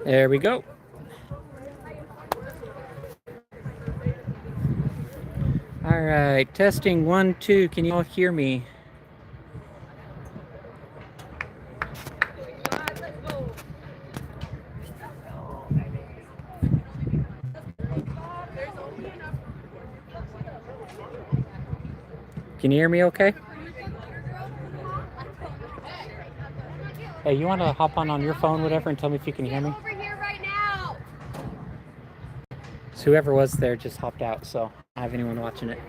There we go. All right, testing 1, 2. Can you all hear me? Can you hear me okay? Hey, you want to hop on your phone, whatever, and tell me if you can hear me? Over here right now. So whoever was there just hopped out, so I don't have anyone watching it.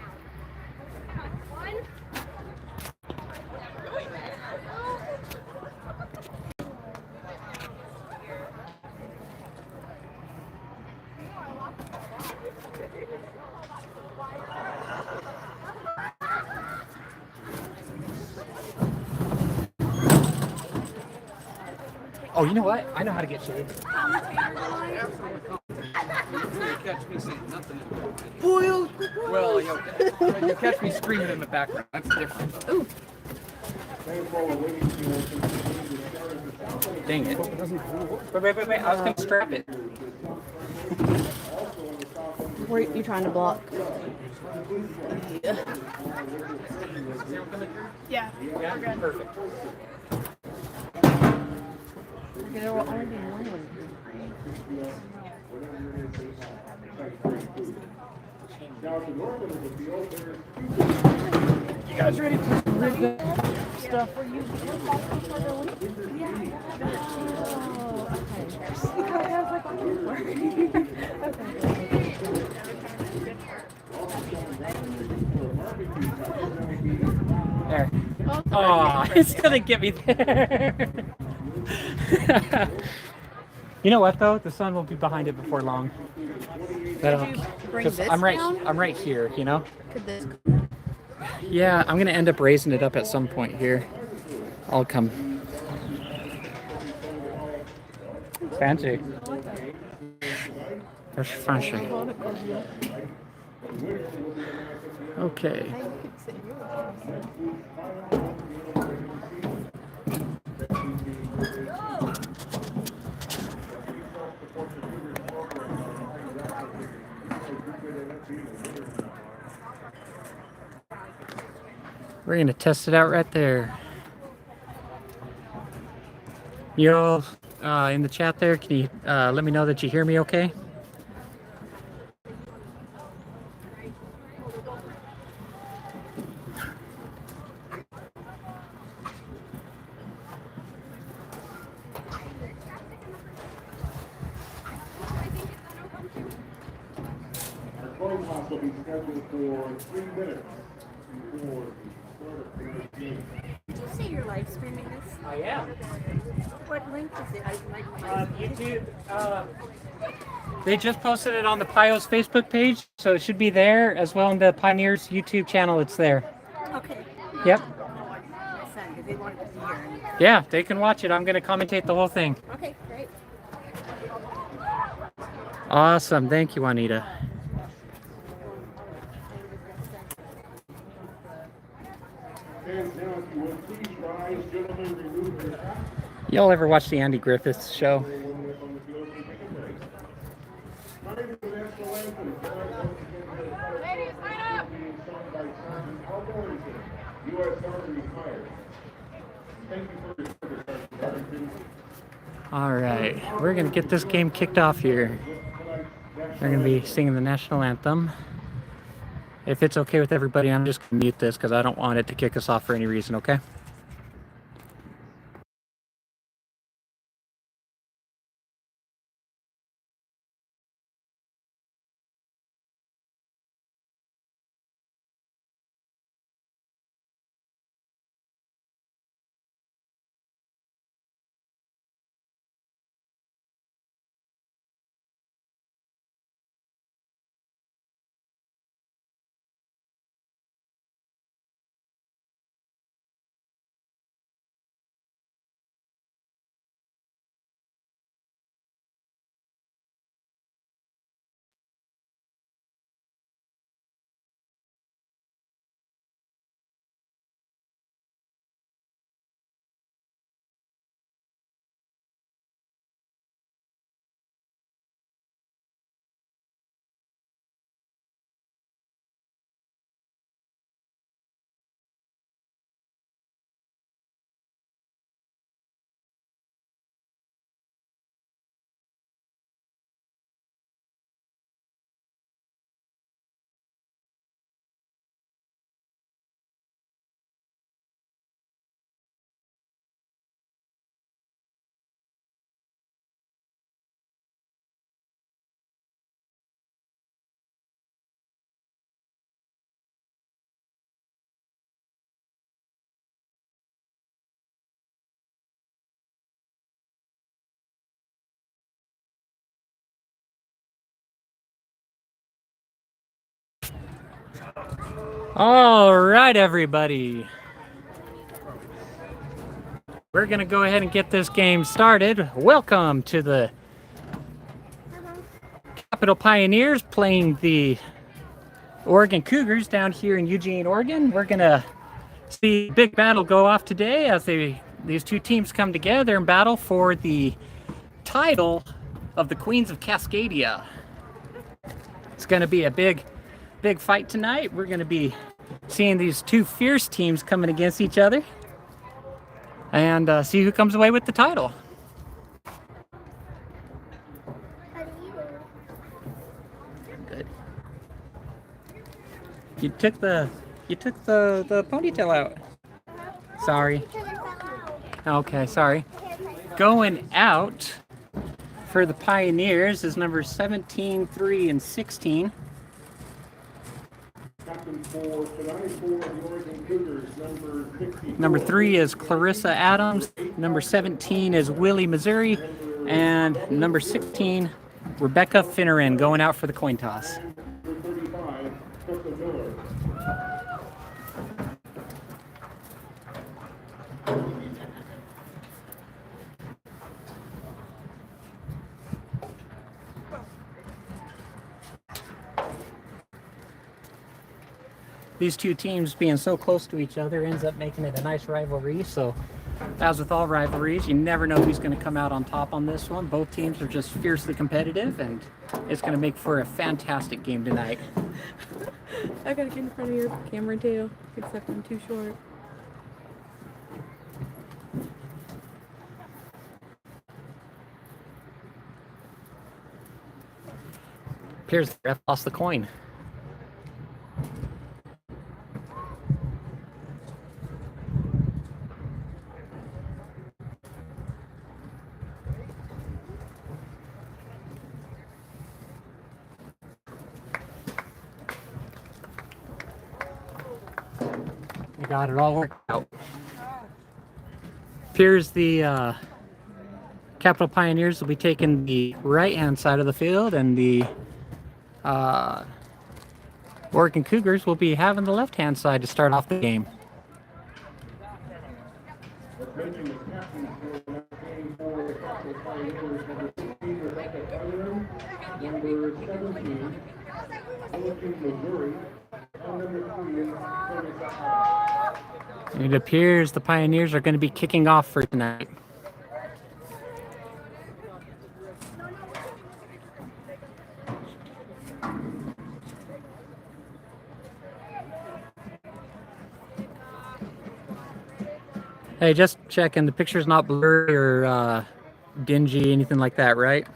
Oh, you know what? I know how to get shade. Catch me saying nothing. Well, you catch me screaming in the background. That's different. Ooh. Dang it. Wait. I was going to strap it. Were you trying to block? Yeah. Yeah, perfect. There will only be one. You guys ready to rip the stuff? Oh, There. Oh, it's gonna get me there. You know what though? The sun will be behind it before long. Bring this I'm down? right here, you know? Could this? Yeah, I'm gonna end up raising it up at some point here. I'll come. Fancy. That's fancy. Okay. We're gonna test it out right there. You all in the chat there, can you let me know that you hear me okay? Clubhouse will be scheduled for 3 minutes before the start of tonight's game. Did you say you're live streaming this? I am. What link is it? YouTube. They just posted it on the Pios Facebook page, so it should be there as well in the Pioneers YouTube channel. It's there. Okay. Yep. My son, because they wanted to be here. Yeah, they can watch it. I'm going to commentate the whole thing. Okay, great. Awesome. Thank you, Juanita. Y'all ever watch the Andy Griffith show? All right, we're gonna get this game kicked off here. We're gonna be singing the national anthem. If it's okay with everybody, I'm just gonna mute this because I don't want it to kick us off for any reason, okay? All right, everybody. We're going to go ahead and get this game started. Welcome to the Capital Pioneers playing the Oregon Cougars down here in Eugene, Oregon. We're going to see a big battle go off today as these two teams come together and battle for the title of the Queens of Cascadia. It's going to be a big fight tonight. We're going to be seeing these two fierce teams coming against each other and see who comes away with the title. Good. You took the ponytail out. Sorry. Okay, sorry. Going out for the Pioneers is number 17, 3, and 16. Captain for tonight for the Oregon Cougars, number 64. Number 3 is Clarissa Adams. Number 17 is Willie Missouri. And number 16, Rebecca Finneran, going out for the coin toss. Number 35, Tessa Miller. These two teams being so close to each other ends up making it a nice rivalry. So, as with all rivalries, you never know who's going to come out on top on this one. Both teams are just fiercely competitive, and it's going to make for a fantastic game tonight. I gotta get in front of your camera too, except I'm too short. Appears the ref lost the coin. We got it all worked out. Appears the Capital Pioneers will be taking the right-hand side of the field, and the Oregon Cougars will be having the left-hand side to start off the game. Making the captain for that game for the Capital Pioneers, number 16, Rebecca Finneran, number 17, Willie Missouri, and number 3 is Clarissa Adams. It appears the Pioneers are going to be kicking off for tonight. Hey, just checking. The picture's not blurry or dingy, anything like that, right?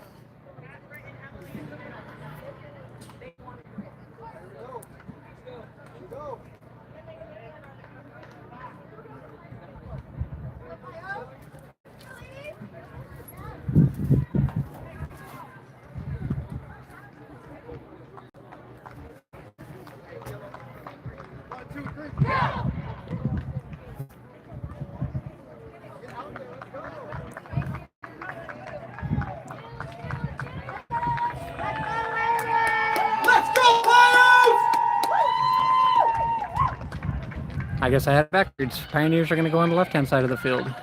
I guess I had it backwards. Pioneers are going to go on the left-hand side of the field.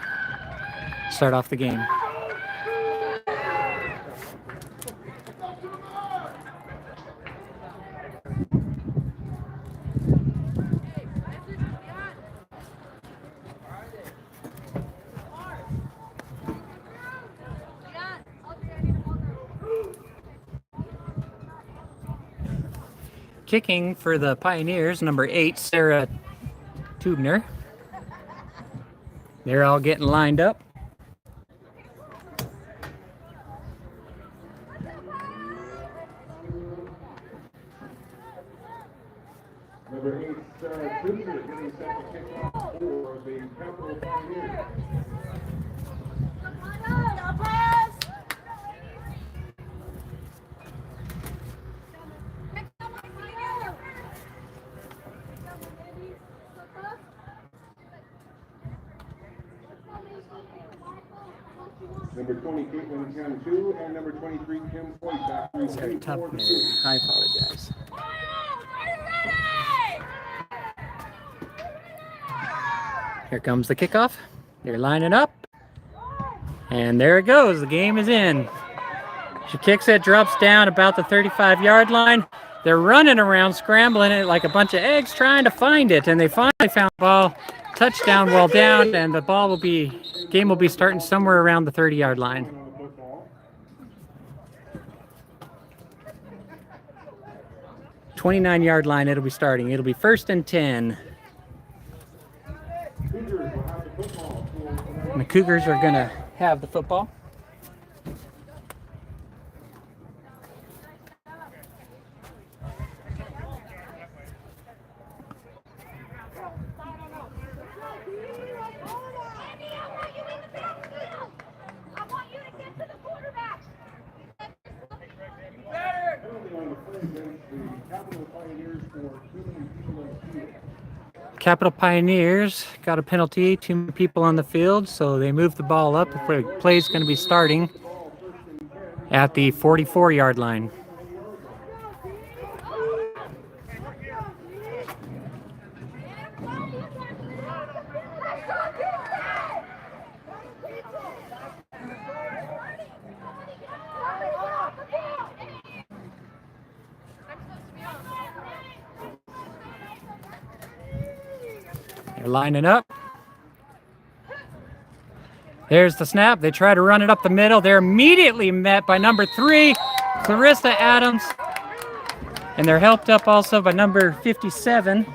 Start off the game. Kicking for the Pioneers, number 8, Sarah Tubner. They're all getting lined up. Number 8, Sarah Tubner, getting set to kick off for the Capital Pioneers. Number 20, Caitlin Cantu, and number 23, Kim Floyd. Back to Sarah Tubner. I apologize. Here comes the kickoff. They're lining up. And there it goes. The game is in. She kicks it, drops down about the 35-yard line. They're running around, scrambling it like a bunch of eggs, trying to find it. And they finally found the ball. Touchdown, well down, and the game will be starting somewhere around the 30-yard line. "29-yard line, it'll be starting. It'll be 1st and 10. And the Cougars are going to have the football. Capital Pioneers got a penalty, 2 people on the field, so they moved the ball up. The play is going to be starting at the 44-yard line. They're lining up. There's the snap. They try to run it up the middle. They're immediately met by number 3, Clarissa Adams. And they're helped up also by number 57,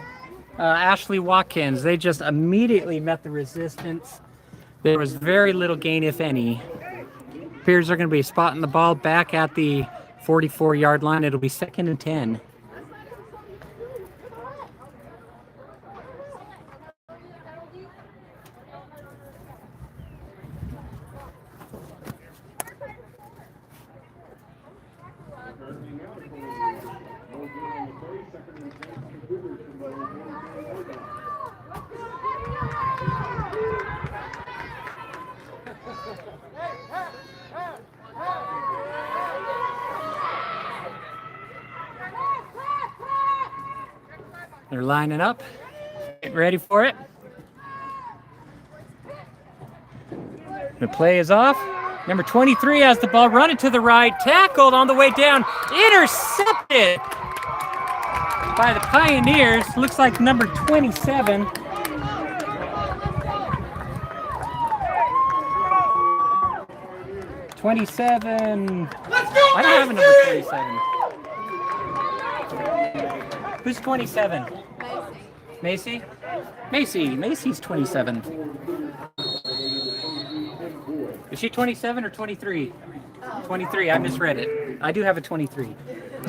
Ashley Watkins. They just immediately met the resistance. There was very little gain, if any. Appears they're going to be spotting the ball back at the 44-yard line. It'll be 2nd and 10. They're lining up, getting ready for it. The play is off. Number 23 has the ball, running to the right, tackled on the way down, intercepted by the Pioneers. Looks like number 27. I don't have a number 27. Who's 27? Macy? Macy's 27. Is she 27 or 23? 23, I misread it. I do have a 23.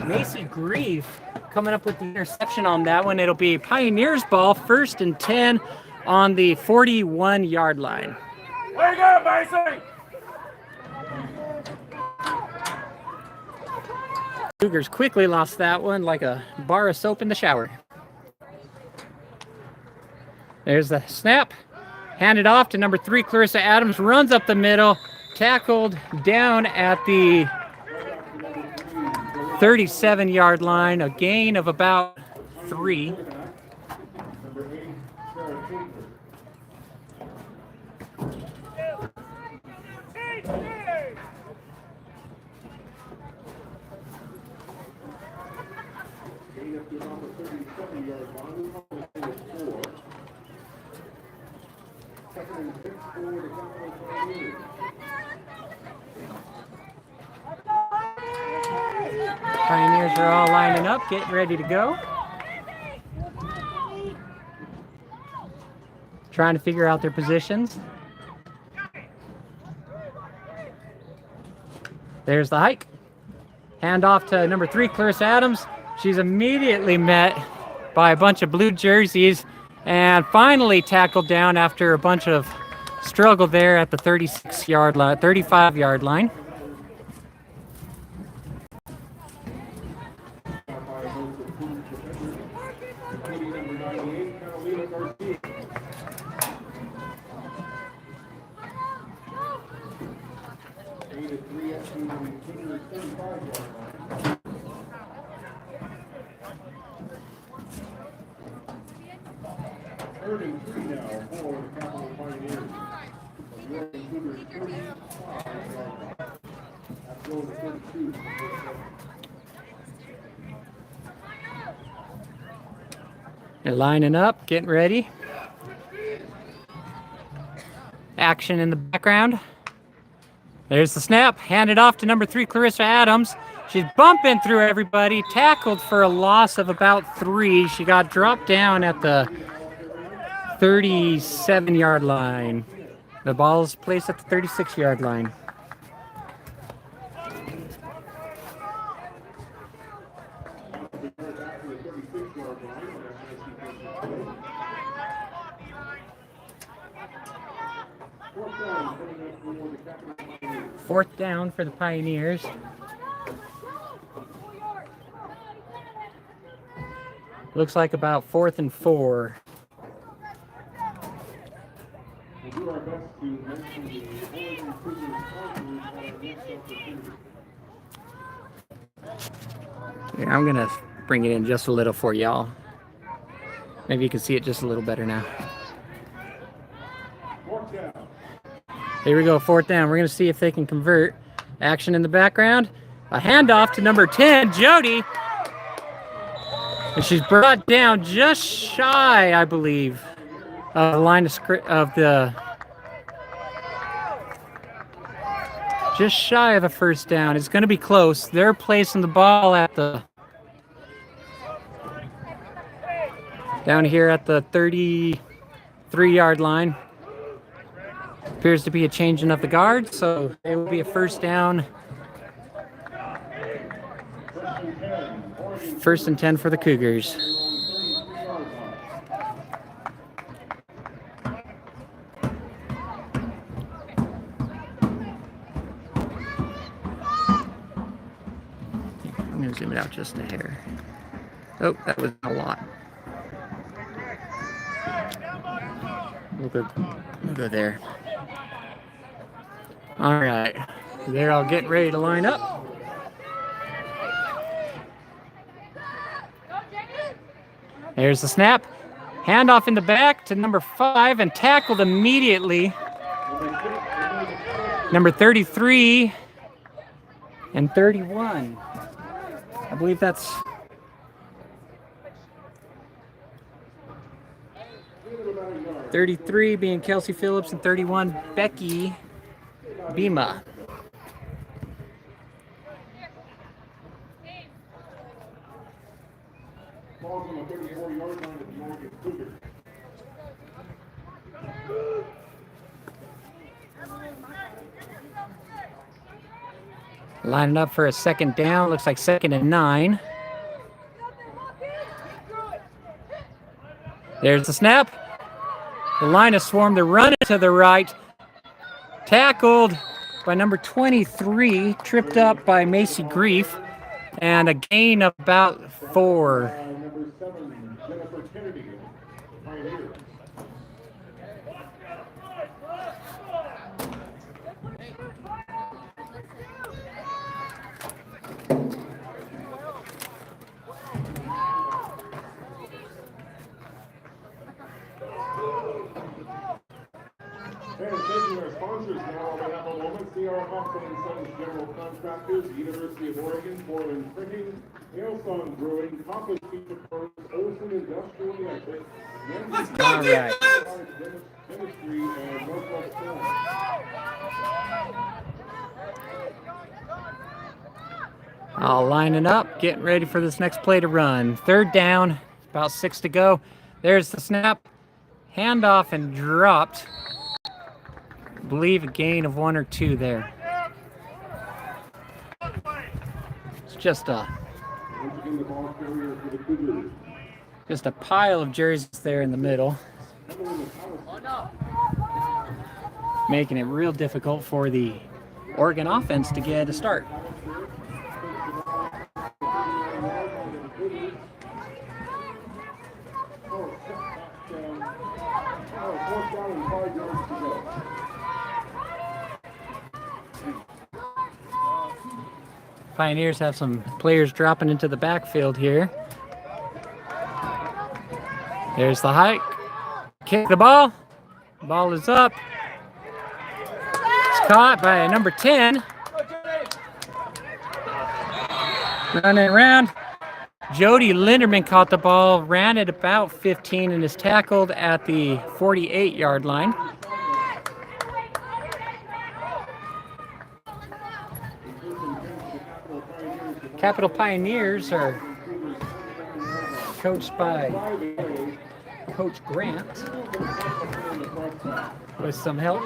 Macy Grieve coming up with the interception on that one. It'll be Pioneers ball, 1st and 10 on the 41-yard line. Way to go, Macy! Cougars quickly lost that one like a bar of soap in the shower. There's the snap. Handed off to number 3, Clarissa Adams. Runs up the middle. Tackled down at the 37-yard line. A gain of about 3. Pioneers are all lining up, getting ready to go. Trying to figure out their positions. There's the hike. Hand off to number 3, Clarissa Adams. She's immediately met by a bunch of blue jerseys and finally tackled down after a bunch of struggle there at the 35-yard line. Third and 3 now for the Capital Pioneers. The Oregon Cougars 35 after going to 32. They're lining up, getting ready. Action in the background. There's the snap, handed off to number 3, Clarissa Adams. She's bumping through everybody, tackled for a loss of about 3. She got dropped down at the 37-yard line. The ball is placed at the 36-yard line. Fourth down for the Pioneers. Looks like about 4th and 4. We'll do our best to mention the Oregon Cougars sponsors on our next opportunity. Yeah, I'm gonna bring it in just a little for y'all. Maybe you can see it just a little better now. Fourth down. Here we go, 4th down. We're gonna see if they can convert. Action in the background. A handoff to number 10, Jody. And she's brought down just shy, I believe, of the line of the just shy of a first down. It's going to be close. They're placing the ball at the down here at the 33-yard line. Appears to be a changing of the guard, so it will be a first down. 1st and 10 for the Cougars. I'm going to zoom it out just a hair. Oh, that was a lot. We'll go there. All right. They're all getting ready to line up. There's the snap. Handoff in the back to number 5 and tackled immediately. Number 33 and 31. I believe that's... .33 being Kelsey Phillips and 31 Becky Bima. Ball's on the 34-yard line of the Oregon Cougars. Lining up for a 2nd down. Looks like 2nd and 9. There's the snap. The line is swarmed. They're running to the right. Tackled by number 23. Tripped up by Macy Grief. And a gain of about 4. Number 7, Jennifer Kennedy, Pioneers. And taking our sponsors now, we have a moment. C.R. Hoffman & Sons General Contractors, University of Oregon, Portland Printing, Hailsong Brewing, Compass Pizza Firms, Olson Industrial Electric, All right. Ministry, and Northwest Film. All lining up, getting ready for this next play to run. 3rd down, about 6 to go. There's the snap. Handoff and dropped. I believe a gain of 1 or 2 there. It's just a pile of jerseys there in the middle, making it real difficult for the Oregon offense to get a start. Pioneers have some players dropping into the backfield here. There's the hike. kick the ball. Ball is up. It's caught by number 10. Running around. Jody Linderman caught the ball, ran it about 15, and is tackled at the 48-yard line. Capital Pioneers are coached by Coach Grant with some help.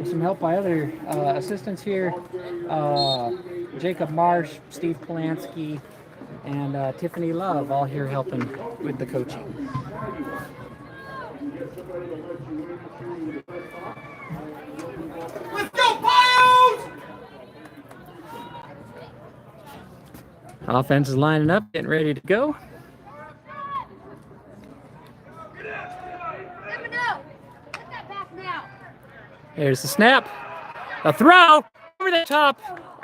Some help by other assistants here. Jacob Marsh, Steve Polanski, and Tiffany Love, all here helping with the coaching. Let's go, Pios! Offense is lining up, getting ready to go. There's the snap. A throw over the top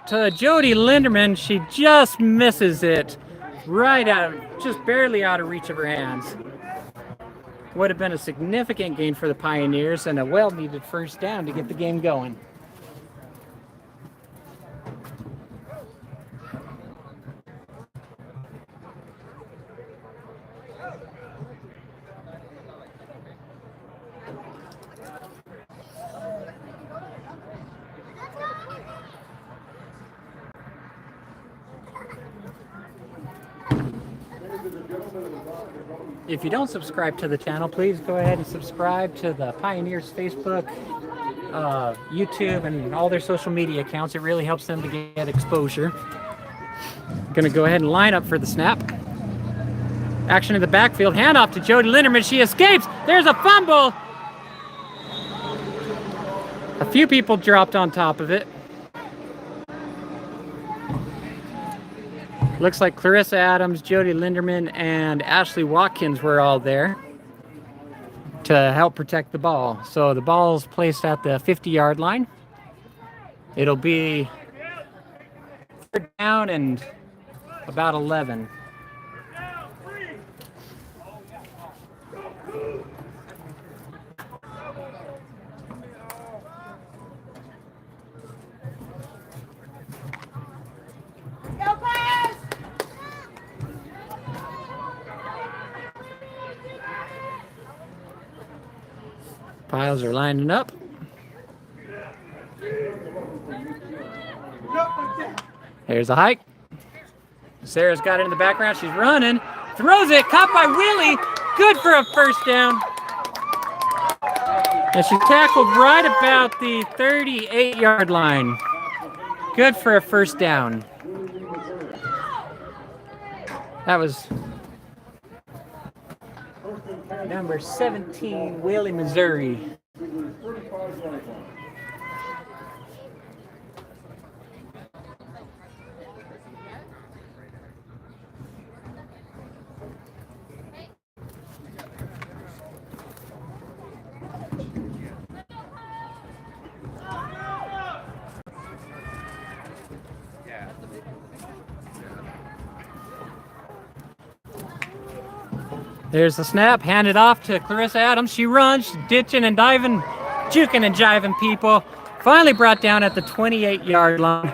to Jody Linderman. She just misses it right out, just barely out of reach of her hands. Would have been a significant gain for the Pioneers and a well-needed first down to get the game going. If you don't subscribe to the channel, please go ahead and subscribe to the Pioneers Facebook, YouTube, and all their social media accounts. It really helps them to get exposure. Going to go ahead and line up for the snap. Action in the backfield. Handoff to Jody Linderman. She escapes. There's a fumble. A few people dropped on top of it. Looks like Clarissa Adams, Jody Linderman, and Ashley Watkins were all there to help protect the ball. So the ball is placed at the 50-yard line. It'll be third down and about 11. Piles are lining up. There's a hike. Sarah's got it in the background. She's running. Throws it. Caught by Willie. Good for a first down. And she's tackled right about the 38-yard line. Good for a first down. That was number 17, Whaley, Missouri. There's the snap, handed off to Clarissa Adams. She runs, she's ditching and diving, juking and jiving people. Finally brought down at the 28-yard line.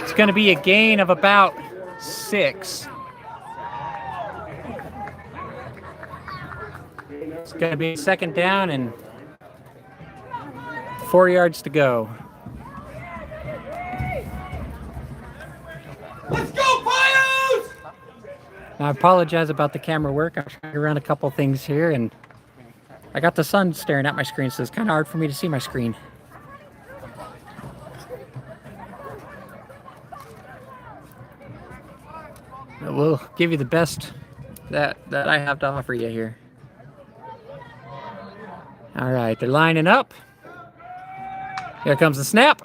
It's going to be a gain of about 6. It's going to be second down and 4 yards to go. Let's go, Pios! I apologize about the camera work. I'm trying to run a couple things here, and I got the sun staring at my screen, so it's kind of hard for me to see my screen. But we'll give you the best that I have to offer you here. All right, they're lining up. Here comes the snap.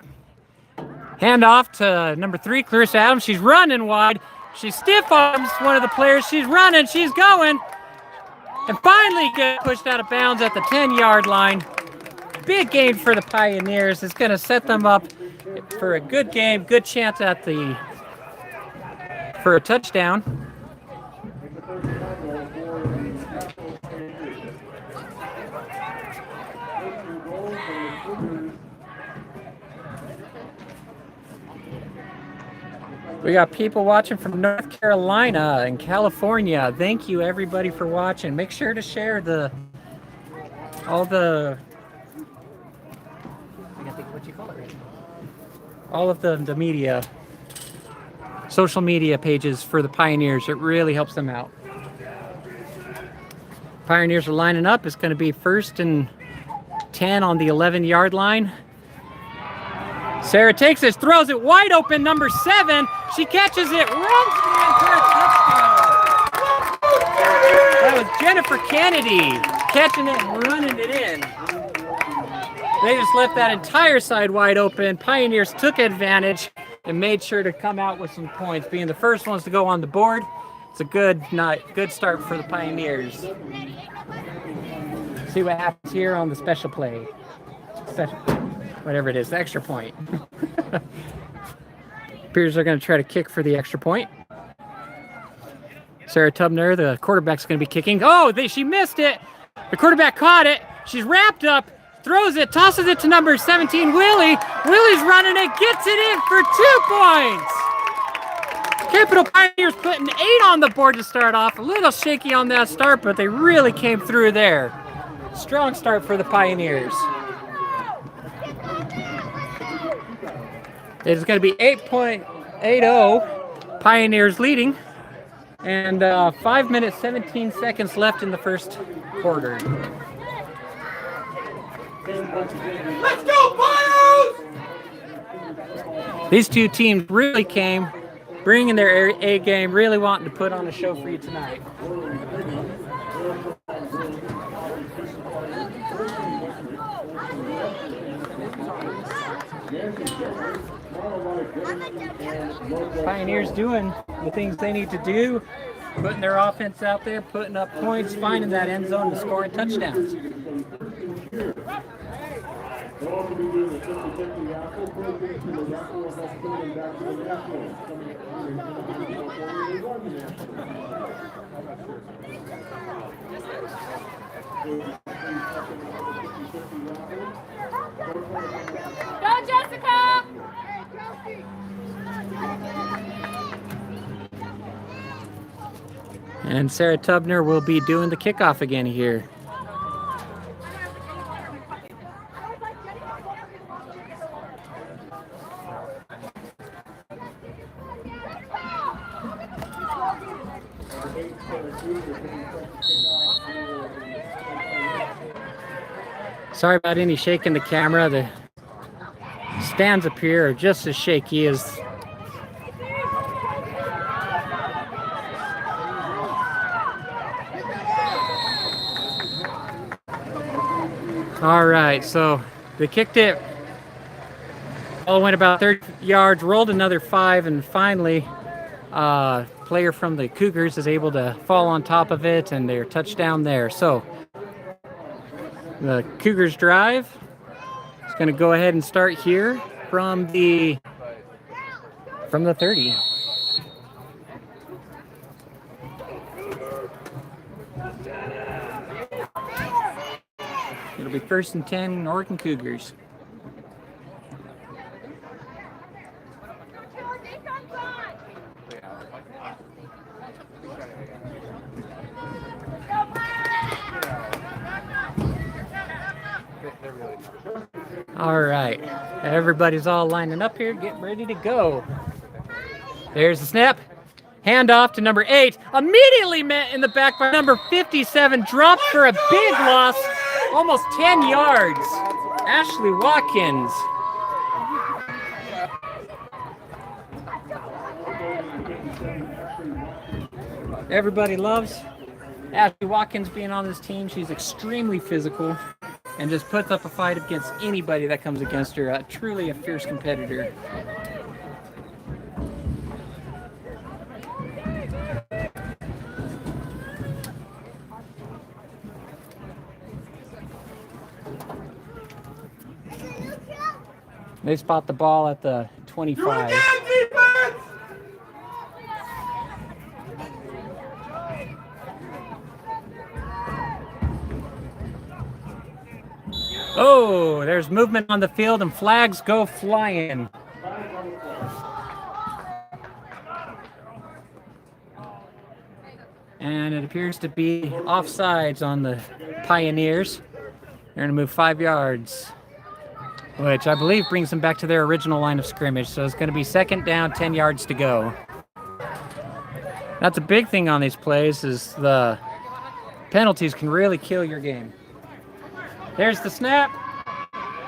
Handoff to number 3, Clarissa Adams. She's running wide. She stiff arms one of the players. She's running. She's going. And finally gets pushed out of bounds at the 10-yard line. Big gain for the Pioneers. It's going to set them up for a good game. Good chance at the for a touchdown. It's a first and 10 for the Capital Pionners. First and goal for the Cougars. We got people watching from North Carolina and California. Thank you everybody for watching. Make sure to share all of the media, social media pages for the Pioneers. It really helps them out. Pioneers are lining up. It's going to be 1st and 10 on the 11-yard line. Sarah takes it, throws it wide open, number 7. She catches it, runs it in for a touchdown. That was Jennifer Kennedy catching it and running it in. They just left that entire side wide open. Pioneers took advantage and made sure to come out with some points. Being the first ones to go on the board, it's a good start for the Pioneers. See what happens here on the special play. Whatever it is, the extra point. Appears they're going to try to kick for the extra point. Sarah Tubner, the quarterback's going to be kicking. Oh, she missed it. The quarterback caught it. She's wrapped up, throws it, tosses it to number 17, Willie. Willie's running it, gets it in for 2 points. Capital Pioneers putting 8 on the board to start off. A little shaky on that start, but they really came through there. Strong start for the Pioneers. It's going to be 8.80, Pioneers leading, and 5 minutes, 17 seconds left in the first quarter. Let's go, Pios! These two teams really came, bringing their A game, really wanting to put on a show for you tonight. Pioneers doing the things they need to do, putting their offense out there, putting up points, finding that end zone to scoring touchdowns. Go, Jessica! And Sarah Tubner will be doing the kickoff again here. Sorry about any shaking the camera. The stands up here are just as shaky as all right, so they kicked it. Ball went about 30 yards, rolled another 5, and finally player from the Cougars is able to fall on top of it, and they're touchdown there. So the Cougars drive is going to go ahead and start here from the 30. It'll be 1st and 10, Oregon Cougars. All right, everybody's all lining up here, getting ready to go. There's the snap. Handoff to number 8. Immediately met in the back by number 57. Dropped for a big loss. Almost 10 yards. Ashley Watkins. Everybody loves Ashley Watkins being on this team. She's extremely physical and just puts up a fight against anybody that comes against her. Truly a fierce competitor. They spot the ball at the 25. Oh, there's movement on the field and flags go flying. And it appears to be offsides on the Pioneers. They're going to move 5 yards, which I believe brings them back to their original line of scrimmage. So it's going to be 2nd down, 10 yards to go. That's a big thing on these plays, is the penalties can really kill your game. There's the snap.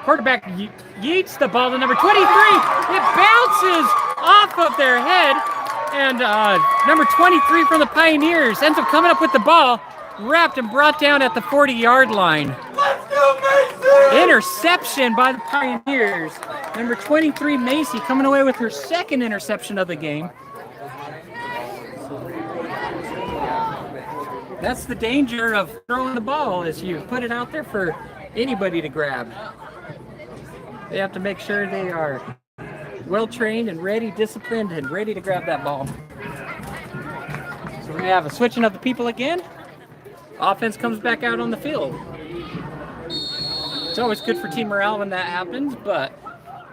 Quarterback yeets the ball to number 23. It bounces off of their head. And number 23 from the Pioneers ends up coming up with the ball, wrapped and brought down at the 40-yard line. Let's go, Mason! Interception by the Pioneers. Number 23, Macy, coming away with her 2nd interception of the game. That's the danger of throwing the ball, is you put it out there for anybody to grab. They have to make sure they are well-trained and ready, disciplined, and ready to grab that ball. So we're going to have a switching of the people again. Offense comes back out on the field. It's always good for team morale when that happens, but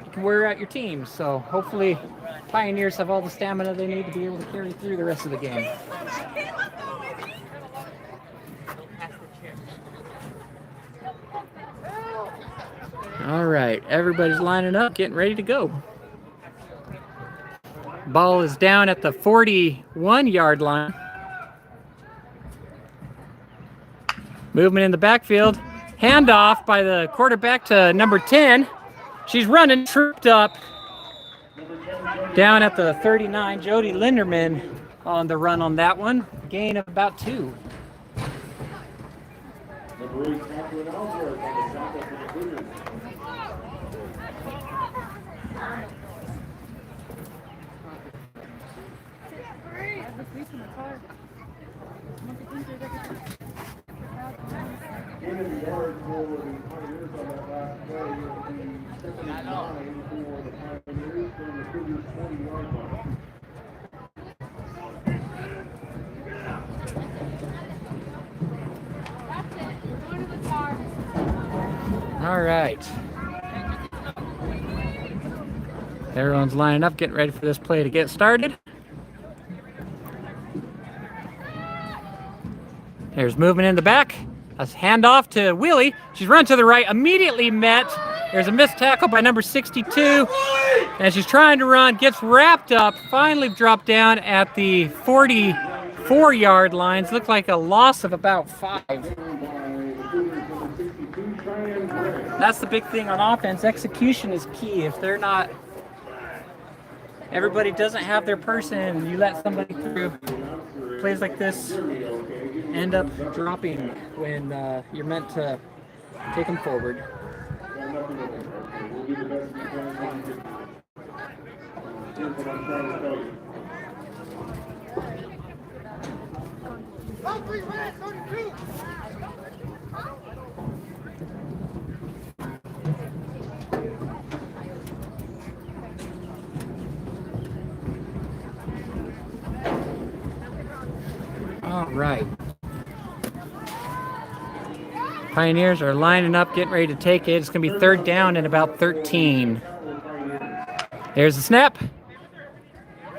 you can wear out your team. So hopefully Pioneers have all the stamina they need to be able to carry through the rest of the game. All right, everybody's lining up, getting ready to go. Ball is down at the 41-yard line. Movement in the backfield. Handoff by the quarterback to number 10. She's running, tripped up. Down at the 39, Jody Linderman on the run on that one. Gain of about 2. Number 8, Catherine Alvarez on the tackle for the Cougars. Gaining yards for the Pioneers on that last play. It'll be 2nd and 9 for the Pioneers from the Cougars' 40-yard line. All right. Everyone's lining up, getting ready for this play to get started. There's movement in the back. A handoff to Willie. She's run to the right, immediately met. There's a missed tackle by number 62. And she's trying to run, gets wrapped up, finally dropped down at the 44-yard lines. Looked like a loss of about 5. That's the big thing on offense. Execution is key. If they're not, everybody doesn't have their person, and you let somebody through, plays like this end up dropping when you're meant to take them forward. All right. Pioneers are lining up, getting ready to take it. It's going to be 3rd down and about 13. There's the snap.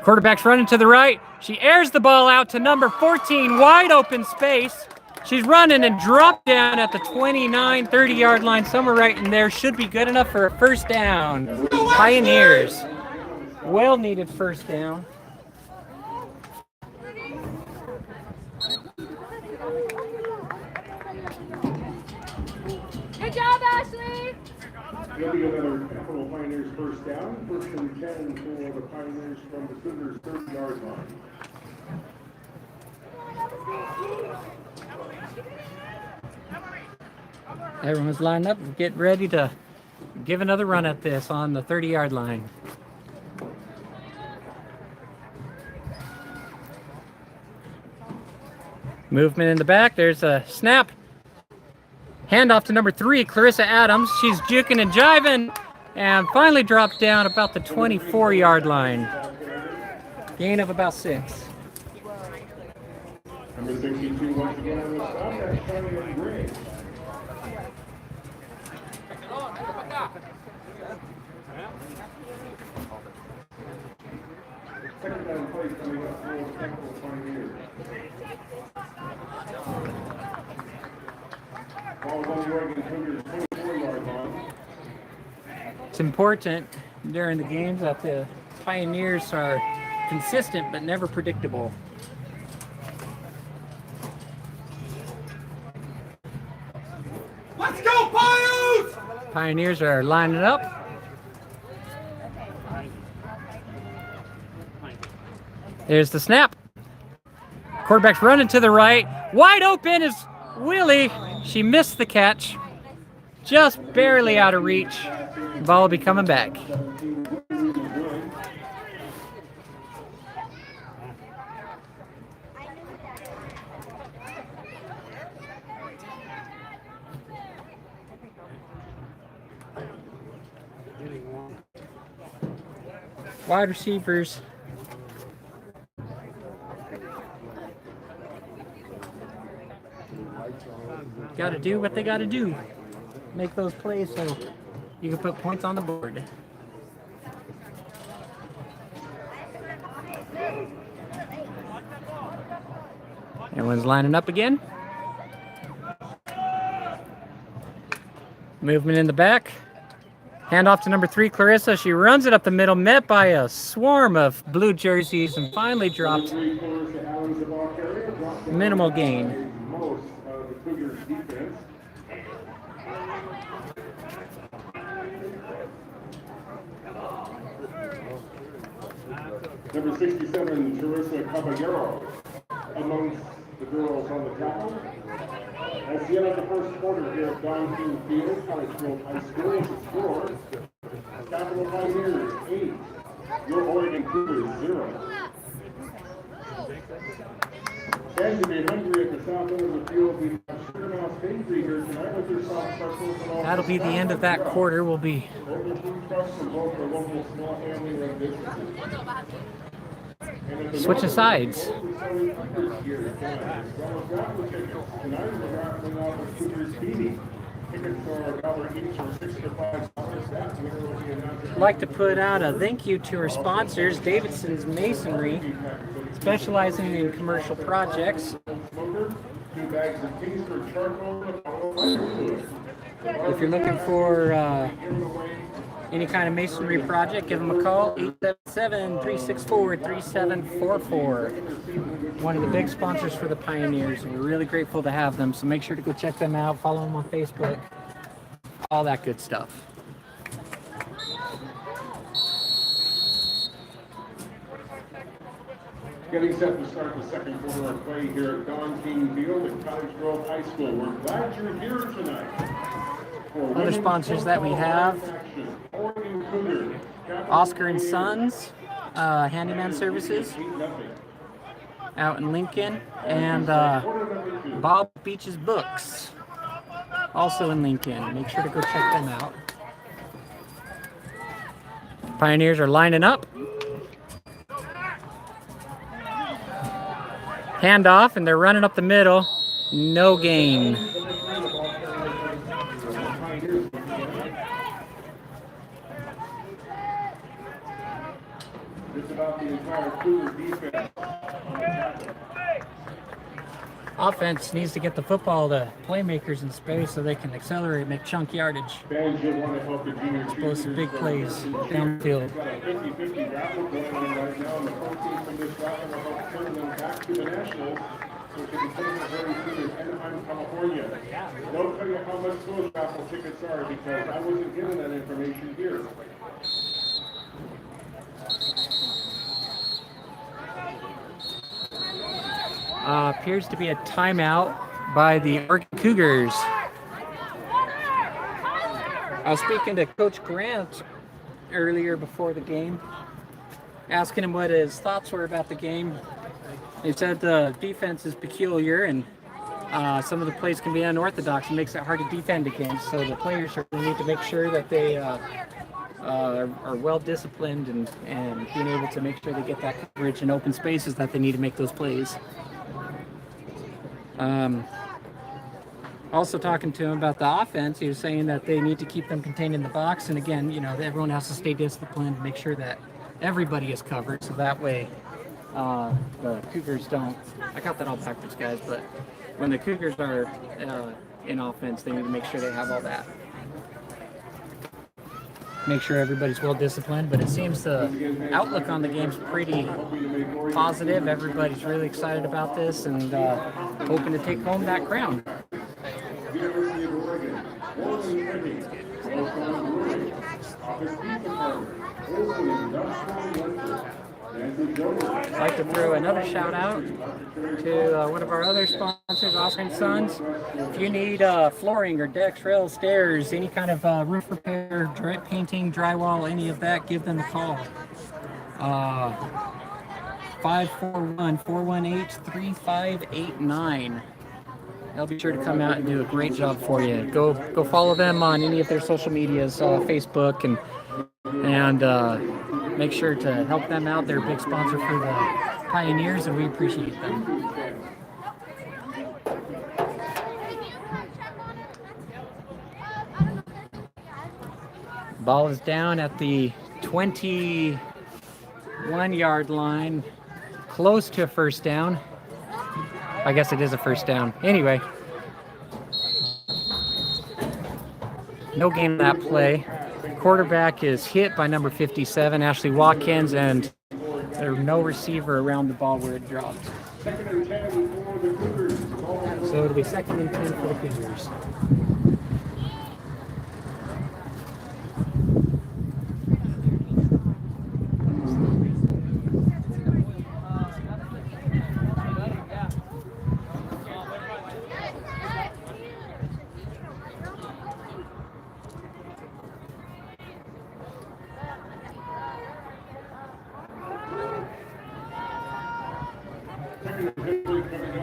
Quarterback's running to the right. She airs the ball out to number 14, wide open space. She's running and dropped down at the 29, 30-yard line, somewhere right in there. Should be good enough for a 1st down. Pioneers. Well-needed 1st down. Good job, Ashley! It'll be another Capital Pioneers 1st down. 1st and 10 for the Pioneers from the Cougars' 30-yard line. Everyone's lined up, get ready to give another run at this on the 30-yard line. Movement in the back. There's a snap. Handoff to number 3, Clarissa Adams. She's juking and jiving and finally dropped down about the 24-yard line. Gain of about 6. Number 62 once again on the stop. That's Charlie Gray. second down play coming up for the Capital Pionners. Ball on the Oregon Cougars 24-yard line. It's important during the games that the Pioneers are consistent but never predictable. Let's go, Pios! Pioneers are lining up. There's the snap. Quarterback's running to the right. Wide open is Willie. She missed the catch. Just barely out of reach. Ball will be coming back. Wide receivers. Got to do what they got to do. Make those plays so you can put points on the board. Everyone's lining up again. Movement in the back. Hand off to number 3, Clarissa. She runs it up the middle, met by a swarm of blue jerseys, and finally dropped minimal gain. Most of the Cougars defense. Number 67, Teresa Caballero, amongst the girls on the tackle. As the end of the first quarter here at Don King Field, College Grove High School, is the score. Capital Pionners 8, your Oregon Cougars 0. And to be hungry at the south end of the field, we have Sugar Mouse Bakery here tonight with their soft pretzels and all. That'll be the end of that quarter. We'll be Local food trucks from both our local small family-run businesses. switching sides. Tonight we're raffling off a Cougars beanie. Tickets are $1 each or $6 to $5. That winner will be announced. I'd like to put out a thank you to our sponsors, Davidson's Masonry, specializing in commercial projects. Smoker, 2 bags of Kingsford charcoal, and a bottle of firewood. If you're looking for any kind of masonry project, give them a call, 877-364-3744. One of the big sponsors for the Pioneers, and we're really grateful to have them, so make sure to go check them out, follow them on Facebook, all that good stuff. Getting set to start the second quarter of play here at Don King Field at College Grove High School. We're glad you're here tonight. Other sponsors that we have, Oscar and Sons, Handyman Services out in Lincoln, and Bob Beach's Books, also in Lincoln. Make sure to go check them out. Pioneers are lining up. Handoff, and they're running up the middle. No gain. Just about the entire Cougar defense. Offense needs to get the football to playmakers in space so they can accelerate, make chunk yardage. Fans will want to help the junior Explosive big plays downfield. We've got a 50-50 raffle going on right now, and the proceeds from this raffle will help turn them back to the Nationals, which will be taken very soon in Anaheim, California. They'll tell you how much those raffle tickets are because I wasn't given that information here. Appears to be a timeout by the Oregon Cougars. I was speaking to Coach Grant earlier before the game, asking him what his thoughts were about the game. He said the defense is peculiar and some of the plays can be unorthodox and makes it hard to defend against. So the players need to make sure that they are well disciplined and being able to make sure they get that coverage in open spaces that they need to make those plays. Also talking to him about the offense, he was saying that they need to keep them contained in the box, and again, you know, everyone has to stay disciplined, make sure that everybody is covered, so that way the Cougars don't. I got that all backwards, guys, but when the Cougars are in offense, they need to make sure they have all that. Make sure everybody's well disciplined, but it seems the outlook on the game's pretty positive. Everybody's really excited about this and hoping to take home that crown. University of Oregon, 1-20. I'd like to throw another shout out to one of our other sponsors, Oscar & Sons. If you need flooring or decks, rails, stairs, any kind of roof repair, painting, drywall, any of that, give them a call. 541-418-3589. They'll be sure to come out and do a great job for you. Go follow them on any of their social medias, Facebook, and make sure to help them out. They're a big sponsor for the Pioneers, and we appreciate them. Ball is down at the 21-yard line, close to a first down. I guess it is a first down. Anyway, no gain in that play. Quarterback is hit by number 57, Ashley Watkins, and there's no receiver around the ball where it dropped. So it'll be 2nd and 10 for the Cougars.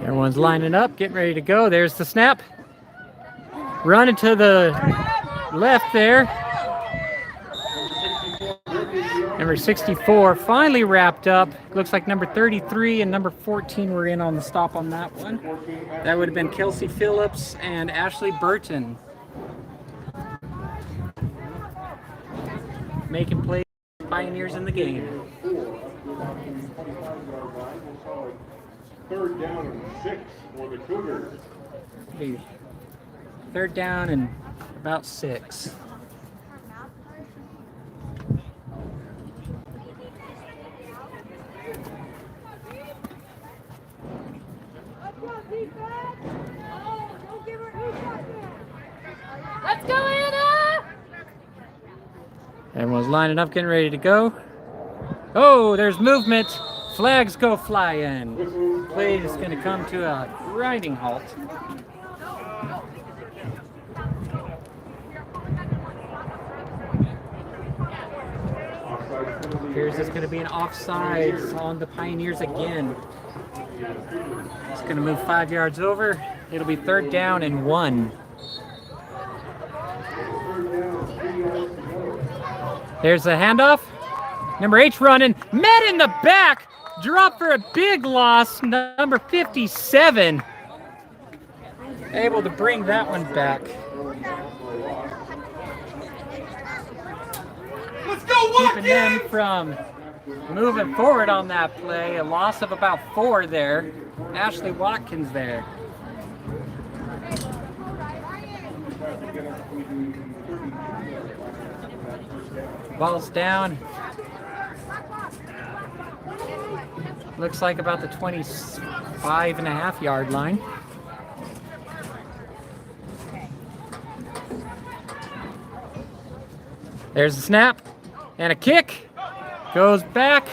Everyone's lining up, getting ready to go. There's the snap. Running to the left there. Number 64 finally wrapped up. Looks like number 33 and number 14 were in on the stop on that one. That would have been Kelsey Phillips and Ashley Burton. Making plays, Pioneers in the game. 3rd down and 6 for the Cougars. 3rd down and about 6. Let's go, Anna! Everyone's lining up, getting ready to go. Oh, there's movement. Flags go flying. Play is going to come to a grinding halt. Appears it's going to be an offside on the Pioneers again. It's going to move 5 yards over. It'll be 3rd down and 1. There's the handoff. Number 8's running. Met in the back. Drop for a big loss. Number 57. Able to bring that one back. Let's go, Keeping them from moving forward on that play. A loss of about 4 there. Ashley Watkins there. Ball's down. Looks like about the 25.5-yard line. There's the snap and a kick. Goes back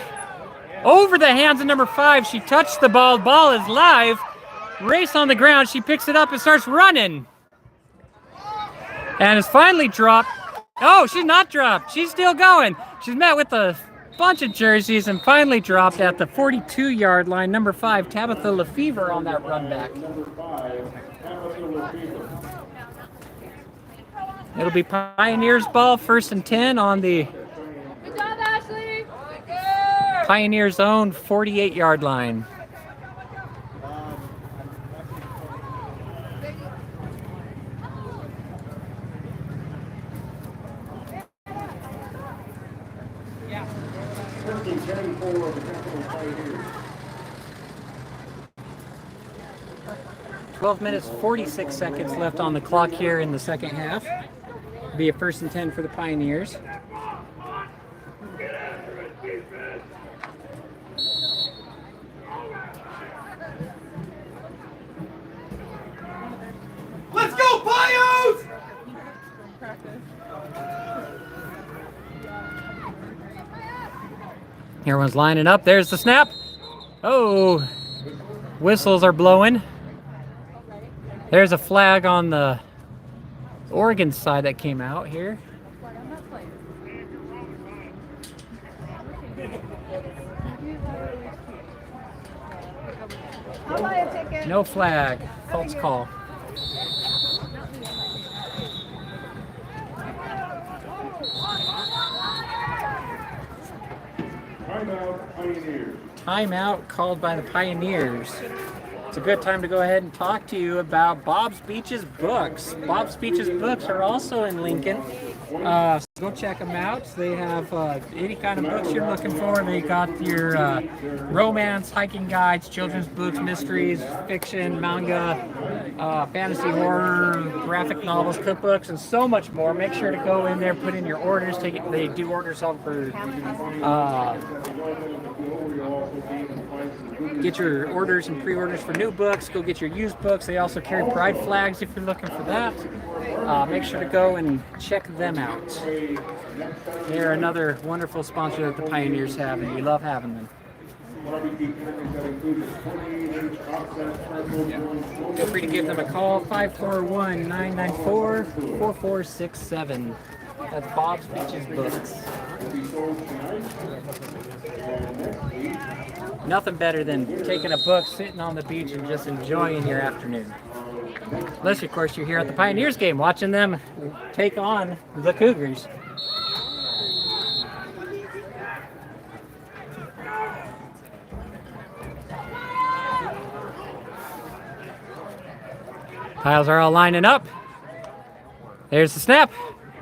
over the hands of number 5. She touched the ball. Ball is live. Race on the ground. She picks it up and starts running. And is finally dropped. Oh, she's not dropped. She's still going. She's met with a bunch of jerseys and finally dropped at the 42-yard line. Number 5, Tabitha Lefevre on that run back. It'll be Pioneers ball, 1st and 10 on the Good job, Ashley! Pioneers own 48-yard line. 10 for the Capital Pioneers. 12 minutes, 46 seconds left on the clock here in the second half. Be a 1st and 10 for the Pioneers. Let's go, Pios! Everyone's lining up. There's the snap. Oh, whistles are blowing. There's a flag on the Oregon side that came out here. No flag. False call. Timeout, Pioneers. Timeout called by the Pioneers. It's a good time to go ahead and talk to you about Bob's Beach's books. Bob's Beach's books are also in Lincoln. So go check them out. They have any kind of books you're looking for. They got your romance, hiking guides, children's books, mysteries, fiction, manga, fantasy horror, graphic novels, cookbooks, and so much more. Make sure to go in there, put in your orders. They do orders on for get your orders and pre-orders for new books. Go get your used books. They also carry pride flags if you're looking for that. Make sure to go and check them out. They're another wonderful sponsor that the Pioneers have, and we love having them. Feel free to give them a call, 541-994-4467. That's Bob's Beach's Books. Nothing better than taking a book, sitting on the beach, and just enjoying your afternoon. Unless, of course, you're here at the Pioneers game, watching them take on the Cougars. Piles are all lining up. There's the snap.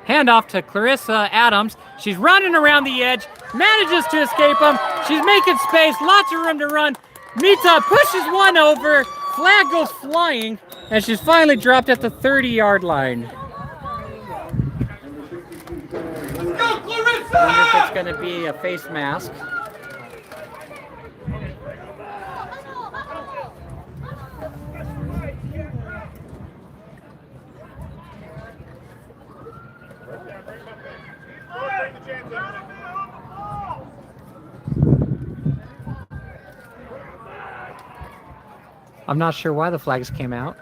Handoff to Clarissa Adams. She's running around the edge, manages to escape him. She's making space, lots of room to run. Mita pushes one over. Flag goes flying, and she's finally dropped at the 30-yard line. Let's go, Clarissa! I wonder if it's going to be a face mask. I'm not sure why the flags came out.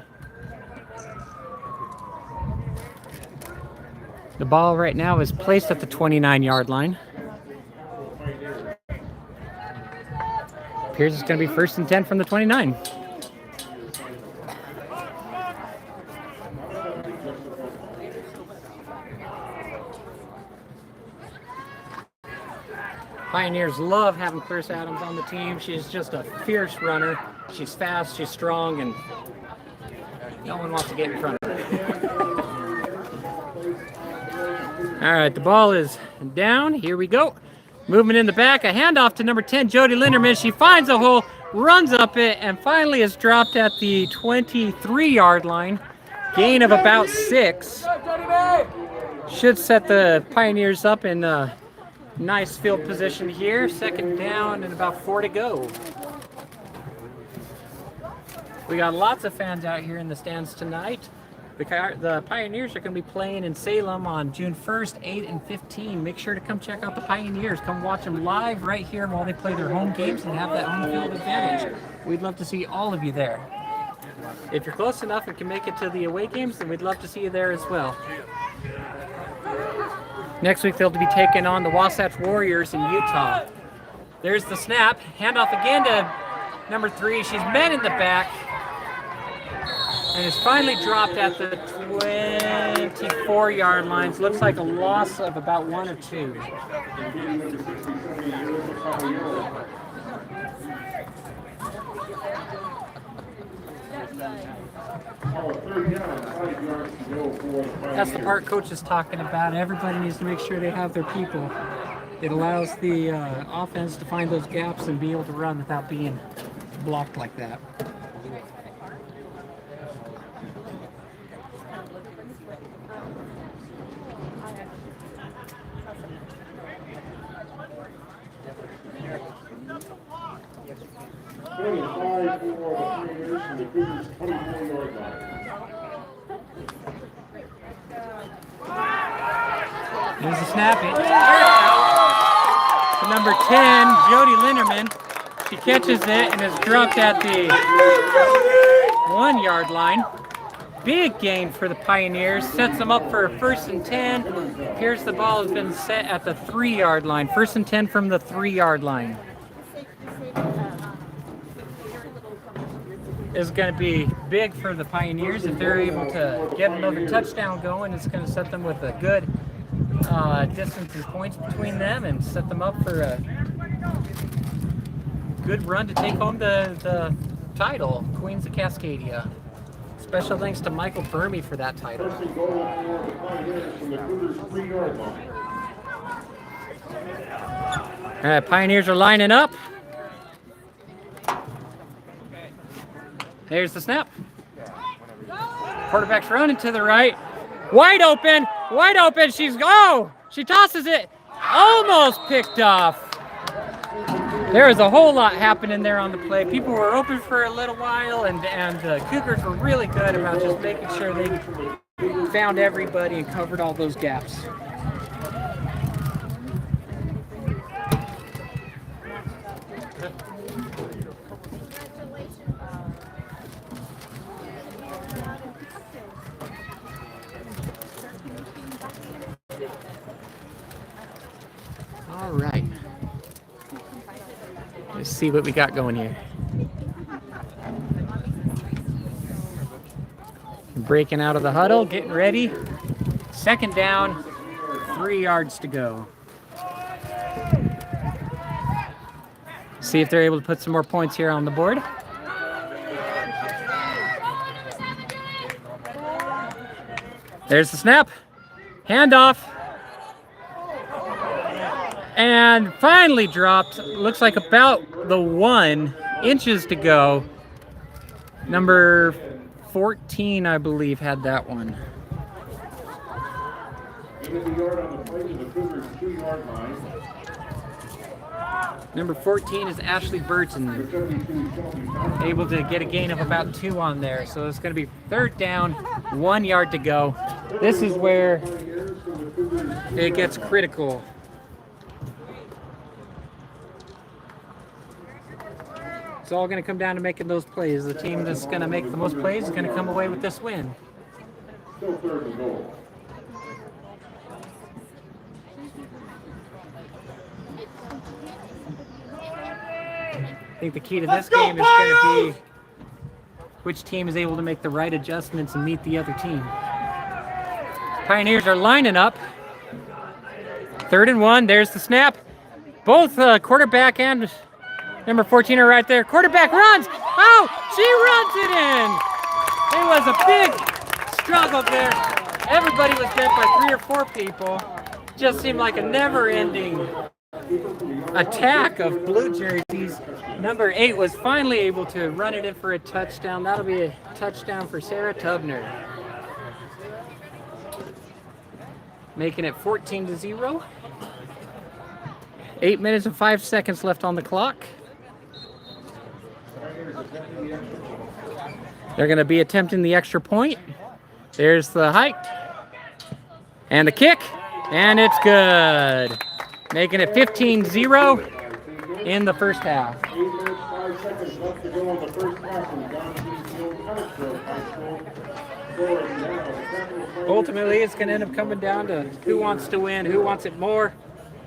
The ball right now is placed at the 29-yard line. Appears it's going to be 1st and 10 from the 29. Pioneers love having Clarissa Adams on the team. She's just a fierce runner. She's fast, she's strong, and no one wants to get in front of her. All right, the ball is down. Here we go. Movement in the back. A handoff to number 10, Jody Linderman. She finds a hole, runs up it, and finally is dropped at the 23-yard line. Gain of about 6. Should set the Pioneers up in a nice field position here. 2nd down and about 4 to go. We got lots of fans out here in the stands tonight. The Pioneers are going to be playing in Salem on June 1st, 8, and 15. Make sure to come check out the Pioneers. Come watch them live right here while they play their home games and have that home field advantage. We'd love to see all of you there. If you're close enough and can make it to the away games, then we'd love to see you there as well. Next week, they'll be taking on the Wasatch Warriors in Utah. There's the snap. Handoff again to number 3. She's met in the back. And it's finally dropped at the 24-yard lines. Looks like a loss of about 1 or 2. That's the part Coach is talking about. Everybody needs to make sure they have their people. It allows the offense to find those gaps and be able to run without being blocked like that. Second and 5 for the Pioneers from the Cougars' 24-yard line. There's a snap. To number 10, Jody Linderman. She catches it and is dropped at the 1-yard line. Big gain for the Pioneers. Sets them up for a 1st and 10. Here's the ball has been set at the 3-yard line. 1st and 10 from the 3-yard line. Is going to be big for the Pioneers if they're able to get another touchdown going. It's going to set them with a good distance of points between them and set them up for a good run to take home the title, Queens of Cascadia. Special thanks to Michael Burmy for that title. First and goal for the Pioneers from the Cougars' 3-yard line. All right, Pioneers are lining up. There's the snap. Quarterback's running to the right. Wide open, wide open. She tosses it. Almost picked off. There was a whole lot happening there on the play. People were open for a little while, and the Cougars were really good about just making sure they found everybody and covered all those gaps. All right. Let's see what we got going here. Breaking out of the huddle, getting ready. 2nd down, 3 yards to go. See if they're able to put some more points here on the board. There's the snap. Handoff. And finally dropped. Looks like about the 1 inches to go. Number 14, I believe, had that one. Yard on the play to the Cougars' 2-yard line. Number 14 is Ashley Burton. Able to get a gain of about 2 on there. So it's going to be 3rd down, 1 yard to go. This is where it gets critical. It's all going to come down to making those plays. The team that's going to make the most plays is going to come away with this win. Still 3rd and goal. I think the key to this game is going to be which team is able to make the right adjustments and meet the other team. Pioneers are lining up. 3rd and 1. There's the snap. Both quarterback and number 14 are right there. Quarterback runs. Oh, she runs it in. It was a big struggle there. Everybody was met by 3 or 4 people. Just seemed like a never-ending attack of blue jerseys. Number 8 was finally able to run it in for a touchdown. That'll be a touchdown for Sarah Tubner. Making it 14-0. 8 minutes and 5 seconds left on the clock. They're going to be attempting the extra point. There's the hike. And the kick. And it's good. Making it 15-0 in the first half. 8 minutes, 5 seconds left to go in the first half. Ultimately, it's going to end up coming down to who wants to win, who wants it more,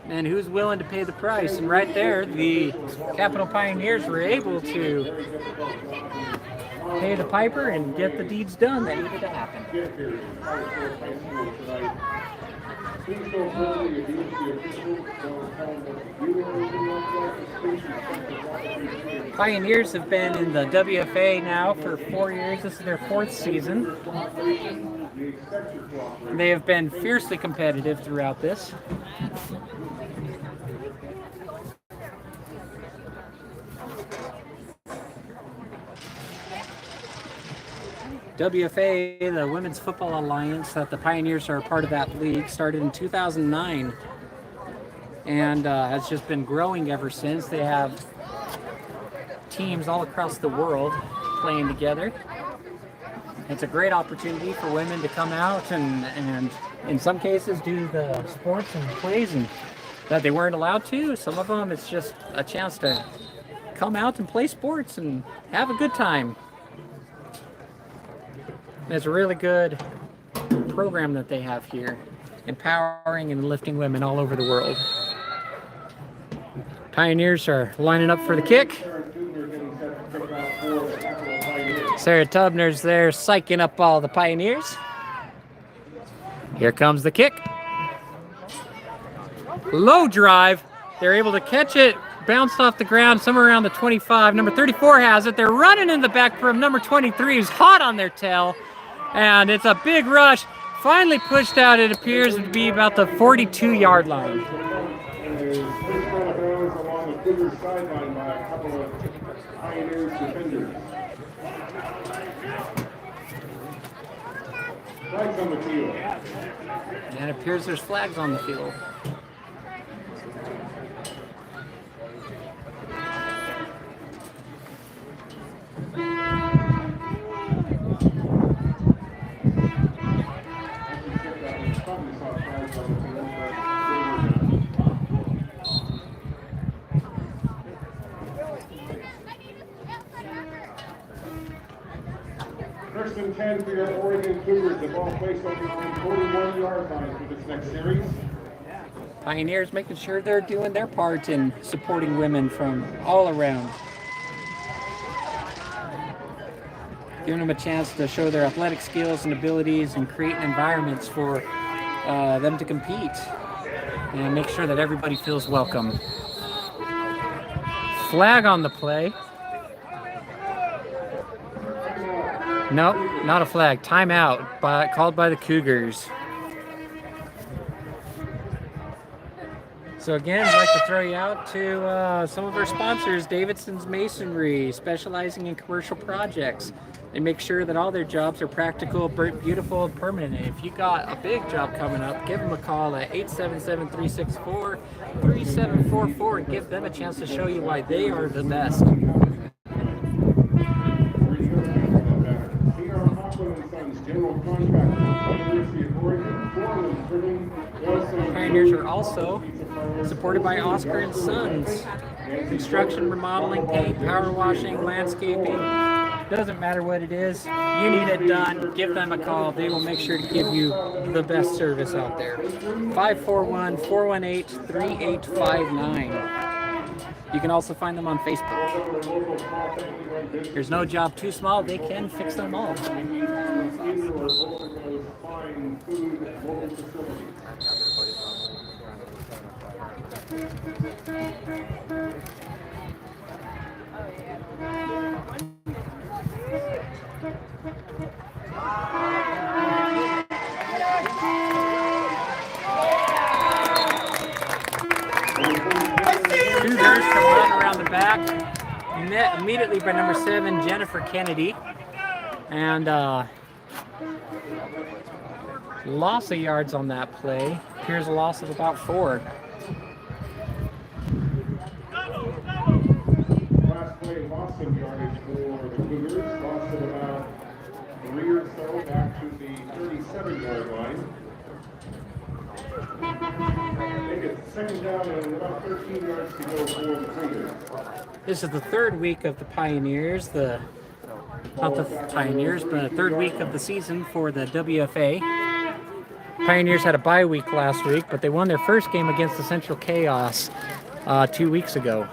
and who's willing to pay the price. And right there, the Capital Pioneers were able to pay the piper and get the deeds done that needed to happen. Pioneers have been in the WFA now for 4 years. This is their 4th season. They have been fiercely competitive throughout this. WFA, the Women's Football Alliance, that the Pioneers are a part of that league, started in 2009 and has just been growing ever since. They have teams all across the world playing together. It's a great opportunity for women to come out and in some cases do the sports and plays and that they weren't allowed to. Some of them, it's just a chance to come out and play sports and have a good time. It's a really good program that they have here, empowering and lifting women all over the world. Pioneers are lining up for the kick. Sarah Tubner's there psyching up all the Pioneers. Here comes the kick. Low drive. They're able to catch it, bounced off the ground somewhere around the 25. Number 34 has it. They're running in the back from number 23, who's hot on their tail. And it's a big rush. Finally pushed out, it appears to be about the 42-yard line. Along the Cougars sideline by a couple of Pioneers defenders. Flags on the field. And it appears there's flags on the field. First and 10 for your Oregon Cougars. The ball placed on the 41-yard line for this next series. Pioneers making sure they're doing their part in supporting women from all around. Giving them a chance to show their athletic skills and abilities and creating environments for them to compete and make sure that everybody feels welcome. Flag on the play. Nope, not a flag. Timeout called by the Cougars. So again, I'd like to throw you out to some of our sponsors, Davidson's Masonry, specializing in commercial projects. They make sure that all their jobs are practical, beautiful, and permanent. And if you got a big job coming up, give them a call at 877-364-3744 and give them a chance to show you why they are the best. Pioneers are also supported by Oscar and Sons. Construction, remodeling, paint, power washing, landscaping. Doesn't matter what it is. You need it done. Give them a call. They will make sure to give you the best service out there. 541-418-3859. You can also find them on Facebook. There's no job too small. They can fix them all. Cougars come running around the back, met immediately by number 7, Jennifer Kennedy, and loss of yards on that play. Here's a loss of about 4. Last play, lost some yardage for the Cougars. Lost of about 3 or so back to the 37-yard line. Second down and about 13 yards to go for the Cougars. This is the third week of the Pioneers, not the Pioneers, but the third week of the season for the WFA. Pioneers had a bye week last week, but they won their first game against the Central Chaos 2 weeks ago.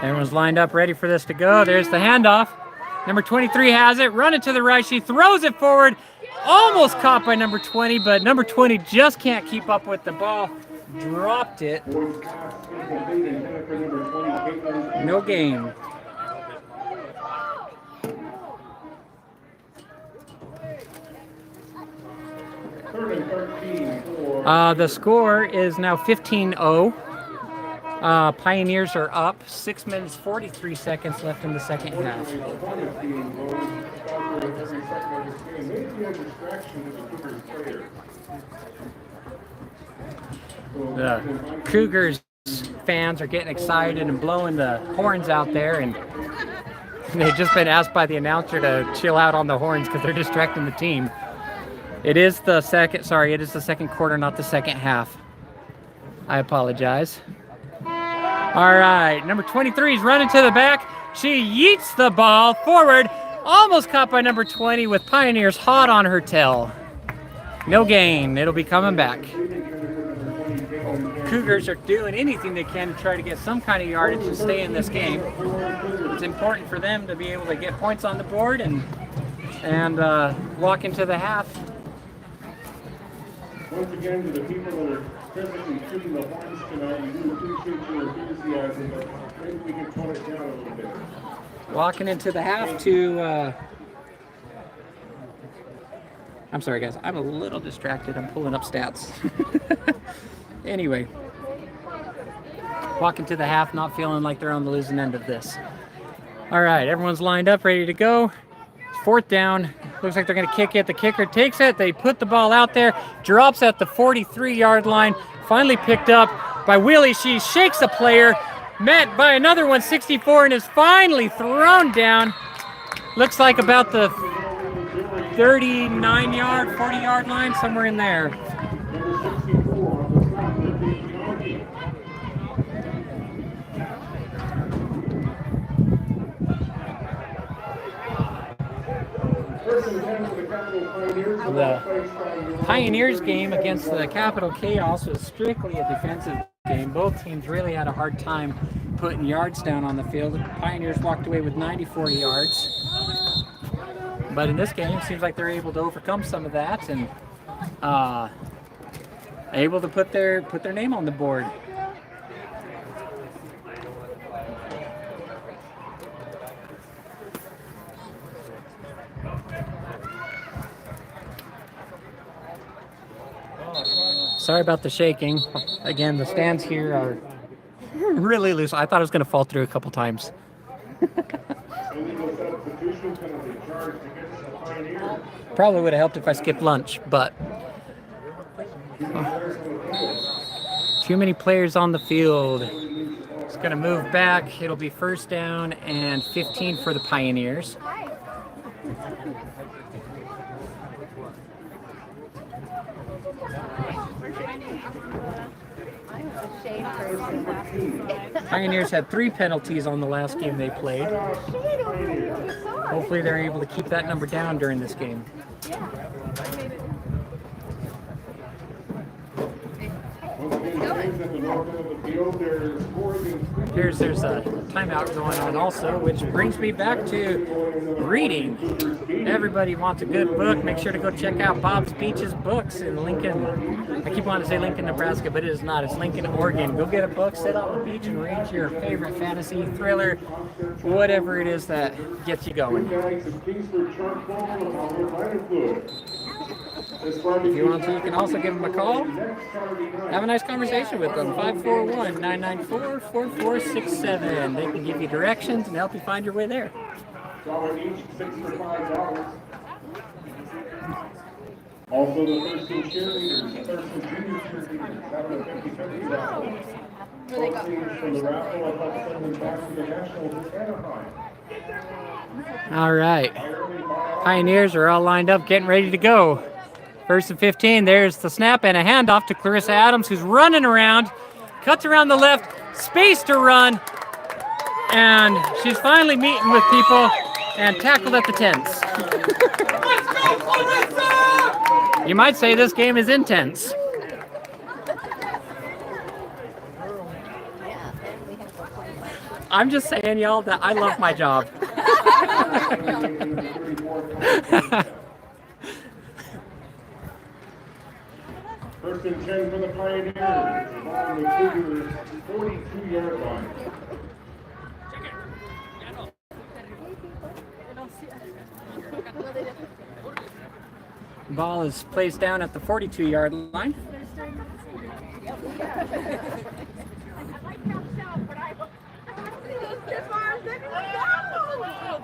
Everyone's lined up, ready for this to go. There's the handoff. Number 23 has it, running to the right. She throws it forward. Almost caught by number 20, but number 20 just can't keep up with the ball. Dropped it. No gain. The score is now 15-0. Pioneers are up. 6 minutes, 43 seconds left in the second half. The Cougars fans are getting excited and blowing the horns out there, and they've just been asked by the announcer to chill out on the horns because they're distracting the team. It is the second quarter, not the second half. I apologize. All right, number 23 is running to the back. She yeets the ball forward, almost caught by number 20 with Pioneers hot on her tail. No gain, it'll be coming back. Cougars are doing anything they can to try to get some kind of yardage to stay in this game. It's important for them to be able to get points on the board and walk into the half. Once again, to the people that are presently shooting the horns tonight, we do appreciate your enthusiasm, but maybe we can tone it down a little bit. Walking into the half to, I'm sorry guys, I'm a little distracted. I'm pulling up stats. Anyway, walking to the half, not feeling like they're on the losing end of this. All right, everyone's lined up, ready to go. Fourth down. Looks like they're going to kick it. The kicker takes it. They put the ball out there, drops at the 43-yard line. Finally picked up by Willie. She shakes a player, met by another 164, and is finally thrown down. Looks like about the 39-yard, 40-yard line, somewhere in there. The Pioneers game against the Capital Chaos was strictly a defensive game. Both teams really had a hard time putting yards down on the field. The Pioneers walked away with 94 yards. But in this game, it seems like they're able to overcome some of that and able to put their name on the board. Sorry about the shaking. Again, the stands here are really loose. I thought it was going to fall through a couple times. Probably would have helped if I skipped lunch, but too many players on the field. It's going to move back. It'll be first down and 15 for the Pioneers. Pioneers had 3 penalties on the last game they played. Hopefully they're able to keep that number down during this game. There's a timeout going on also, which brings me back to reading. Everybody wants a good book. Make sure to go check out Bob's Beach's books in Lincoln. I keep wanting to say Lincoln, Nebraska, but it is not. It's Lincoln, Oregon. Go get a book, sit on the beach, and read your favorite fantasy, thriller, whatever it is that gets you going. If you want to, you can also give them a call. Have a nice conversation with them. 541-994-4467. They can give you directions and help you find your way there. Also, the Thurston cheerleaders, the Thurston junior cheerleaders, having a $50 from the raffle. I'd like to send them back to the Nationals in Anaheim. All right. Pioneers are all lined up, getting ready to go. First and 15, there's the snap and a handoff to Clarissa Adams, who's running around, cuts around the left, space to run, and she's finally meeting with people and tackled at the 10s. You might say this game is intense. I'm just saying, y'all, that I love my job. First and 10 for the Pioneers. On the Cougars' 42-yard line. Ball is placed down at the 42-yard line.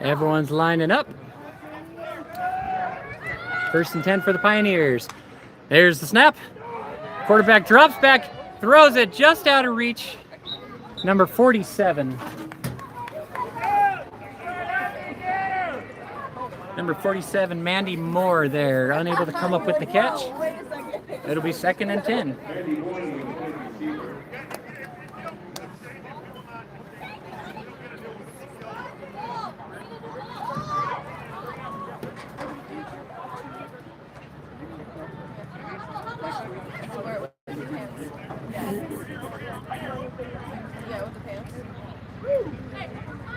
Everyone's lining up. 1st and 10 for the Pioneers. There's the snap. Quarterback drops back, throws it just out of reach. Number 47. Number 47, Mandy Moore there, unable to come up with the catch. It'll be 2nd and 10.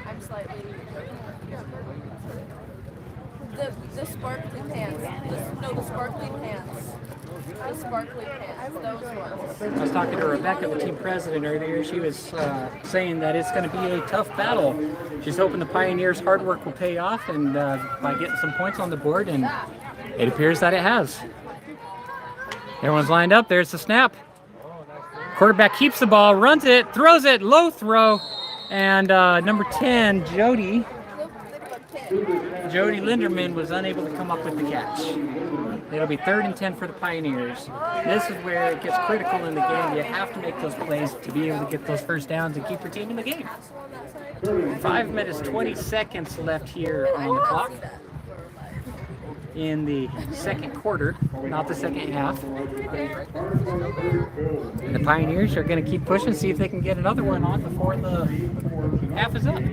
I'm slightly the sparkly pants. The sparkly pants. The sparkly pants. Those ones. I was talking to Rebecca, the team president, earlier. She was saying that it's going to be a tough battle. She's hoping the Pioneers' hard work will pay off, and by getting some points on the board, and it appears that it has. Everyone's lined up. There's the snap. Quarterback keeps the ball, runs it, throws it, low throw, and number 10, Jody Linderman was unable to come up with the catch. It'll be 3rd and 10 for the Pioneers. This is where it gets critical in the game. You have to make those plays to be able to get those first downs and keep your team in the game. 5 minutes, 20 seconds left here on the clock in the 2nd quarter, not the 2nd half. And the Pioneers are going to keep pushing, see if they can get another one on before the half is up.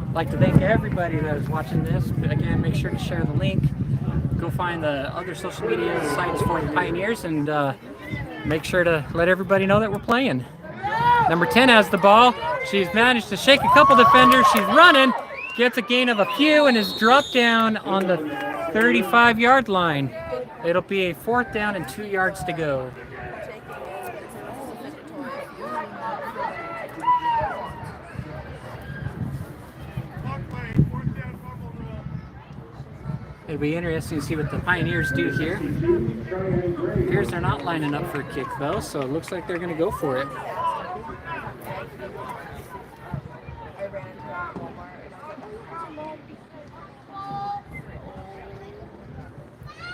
I'd like to thank everybody that is watching this. But again, make sure to share the link. Go find the other social media sites for the Pioneers, and make sure to let everybody know that we're playing. Number 10 has the ball. She's managed to shake a couple defenders. She's running, gets a gain of a few, and is dropped down on the 35-yard line. It'll be a 4th down and 2 yards to go. It'll be interesting to see what the Pioneers do here. Appears they're not lining up for a kick, though, so it looks like they're going to go for it.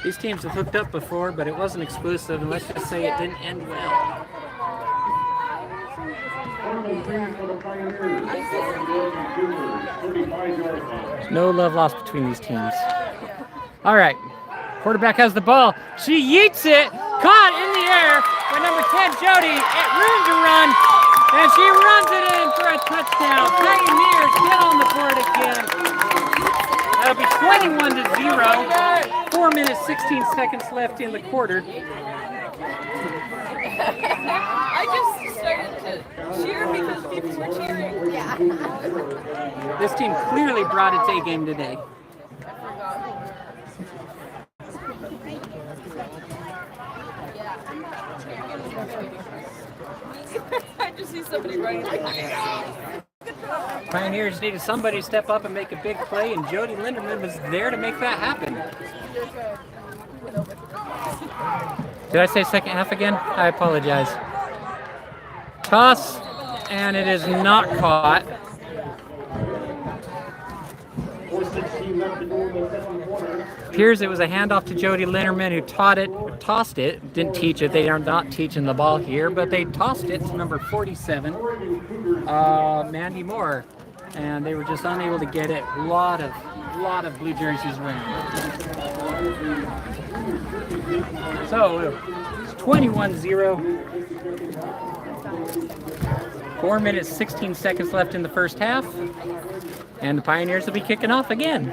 These teams have hooked up before, but it wasn't exclusive, and let's just say it didn't end well. No love lost between these teams. All right, quarterback has the ball. She yeets it, caught in the air by number 10, Jody. It room to run, and she runs it in for a touchdown. Pioneers get on the board again. That'll be 21-0. 4 minutes, 16 seconds left in the quarter. I just started to cheer because people were cheering. Yeah. This team clearly brought its A game today. I just see somebody running like Pioneers needed somebody to step up and make a big play, and Jody Linderman was there to make that happen. Did I say 2nd half again? I apologize. Toss, and it is not caught. Appears it was a handoff to Jody Linderman, who tossed it, didn't teach it. They are not teaching the ball here, but they tossed it to number 47, Mandy Moore, and they were just unable to get it. A lot of blue jerseys around. So it's 21-0. 4 minutes, 16 seconds left in the first half, and the Pioneers will be kicking off again.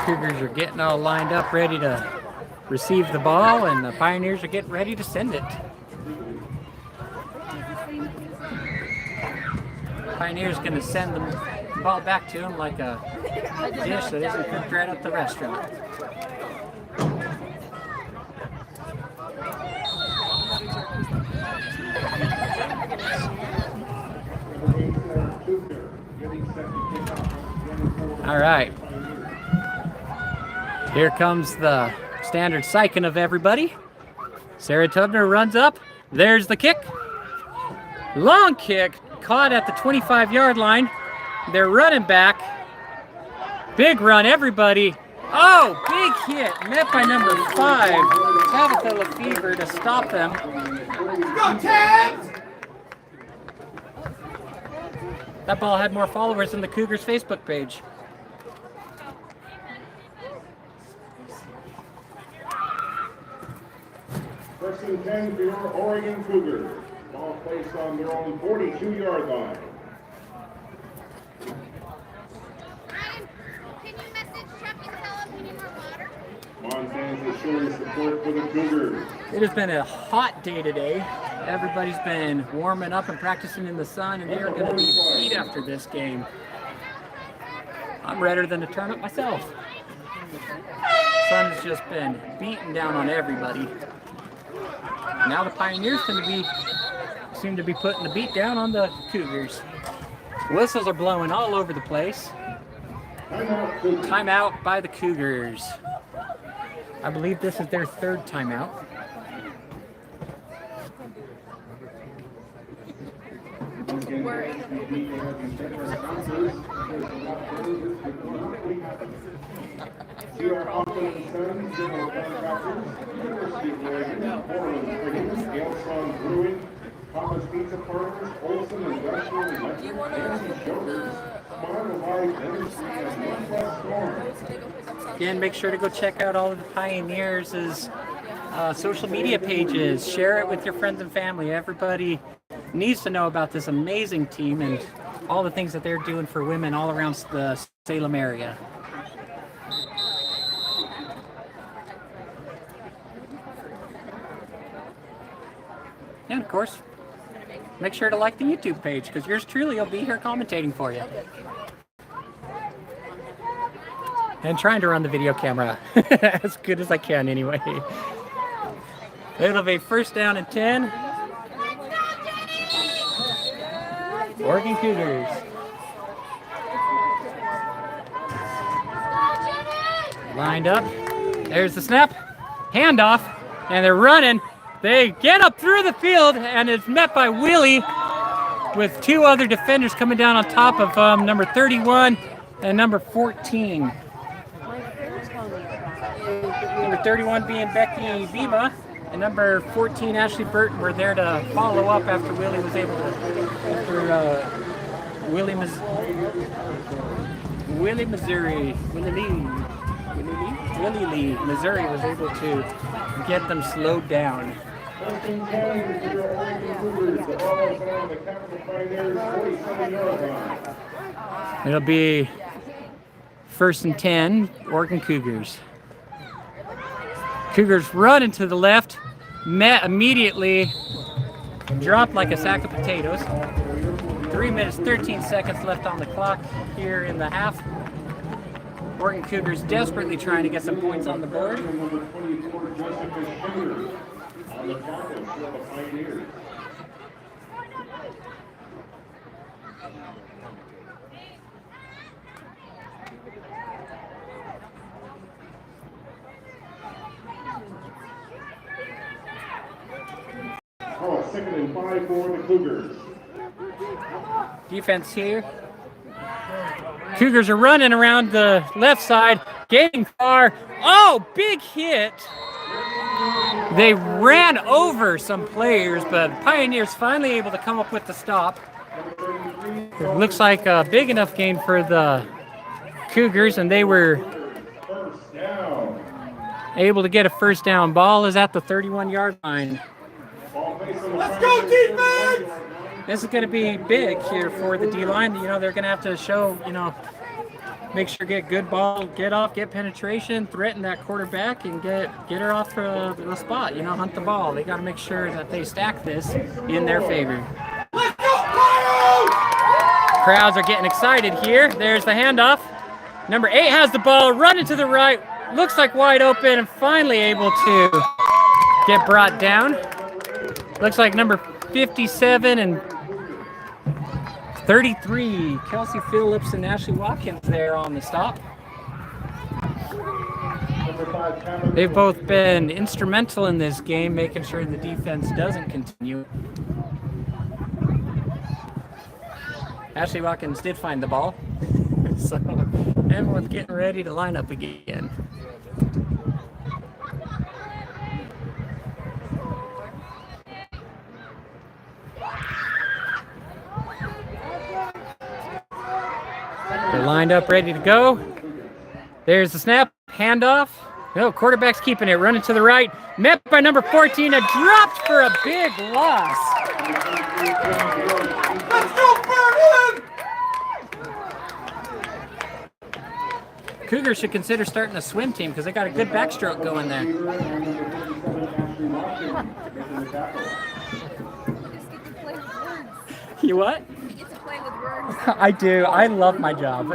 Cougars are getting all lined up, ready to receive the ball, and the Pioneers are getting ready to send it. Pioneers going to send the ball back to him like a dish that isn't cooked right at the restaurant. All right. Here comes the standard cycling of everybody. Sarah Tubner runs up. There's the kick. Long kick, caught at the 25-yard line. They're running back. Big run, everybody. Oh, big hit, met by number 5, Tabitha Lefevre, to stop them. Go, Tabs! That ball had more followers than the Cougars Facebook page. First and 10 for your Oregon Cougars. Ball placed on their own 42-yard line. Can you message Chuck and tell him we need more water? Montans is showing support for the Cougars. It has been a hot day today. Everybody's been warming up and practicing in the sun, and they are going to be beat after this game. I'm redder than a turnip myself. The sun has just been beating down on everybody. Now the Pioneers seem to be putting the beat down on the Cougars. Whistles are blowing all over the place. Timeout by the Cougars. I believe this is their 3rd timeout. Again, make sure to go check out all of the Pioneers' social media pages. Share it with your friends and family. Everybody needs to know about this amazing team and all the things that they're doing for women all around the Salem area. And of course, make sure to like the YouTube page, because yours truly will be here commentating for you. And trying to run the video camera as good as I can anyway. It'll be 1st down and 10. Oregon Cougars. Lined up. There's the snap. Handoff. And they're running. They get up through the field, and it's met by Willie with 2 other defenders coming down on top of number 31 and number 14. Number 31 being Becky Viva, and number 14 Ashley Burton were there to follow up after Willie was able to, Willie Lee, Missouri was able to get them slowed down. It'll be 1st and 10, Oregon Cougars. Cougars running to the left, met immediately, dropped like a sack of potatoes. 3 minutes, 13 seconds left on the clock here in the half. Oregon Cougars desperately trying to get some points on the board. Oh, 2nd and 5 for the Cougars. Defense here. Cougars are running around the left side, getting far. Oh, big hit. They ran over some players, but Pioneers finally able to come up with the stop. It looks like a big enough gain for the Cougars, and they were able to get a 1st down. Ball is at the 31-yard line. Let's go, defense! This is going to be big here for the D-line. You know, they're going to have to show, make sure get good ball, get off, get penetration, threaten that quarterback, and get her off the spot, hunt the ball. They got to make sure that they stack this in their favor. Let's go, Pios! Crowds are getting excited here. There's the handoff. Number 8 has the ball, running to the right, looks like wide open, and finally able to get brought down. Looks like number 57 and 33, Kelsey Phillips and Ashley Watkins there on the stop. They've both been instrumental in this game, making sure the defense doesn't continue. Ashley Watkins did find the ball, so everyone's getting ready to line up again. They're lined up, ready to go. There's the snap, handoff. No, quarterback's keeping it, running to the right. Met by number 14, and dropped for a big loss. Let's go, Burton! Cougars should consider starting a swim team because they got a good backstroke going there. You what? You get to play with words. I do. I love my job.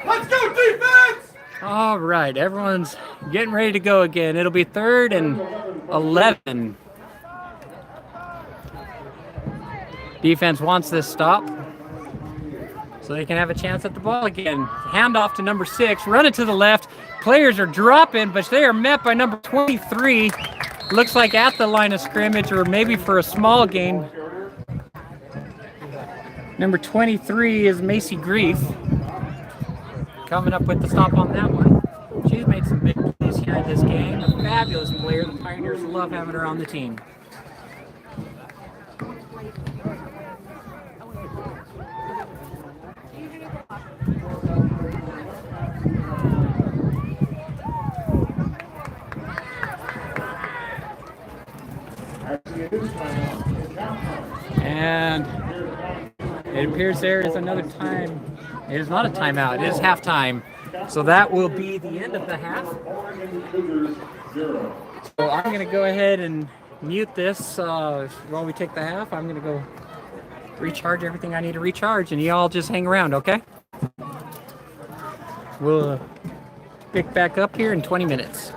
Let's go, defense! All right, everyone's getting ready to go again. It'll be 3rd and 11. Defense wants this stop so they can have a chance at the ball again. Handoff to number 6, run it to the left. Players are dropping, but they are met by number 23. Looks like at the line of scrimmage or maybe for a small gain. Number 23 is Macy Grief. Coming up with the stop on that one. She's made some big plays here in this game. A fabulous player. The Pioneers love having her on the team. And it appears there is another time. It is not a timeout. It is halftime. So that will be the end of the half. So I'm going to go ahead and mute this while we take the half. I'm going to go recharge everything I need to recharge, and y'all just hang around, okay? We'll pick back up here in 20 minutes.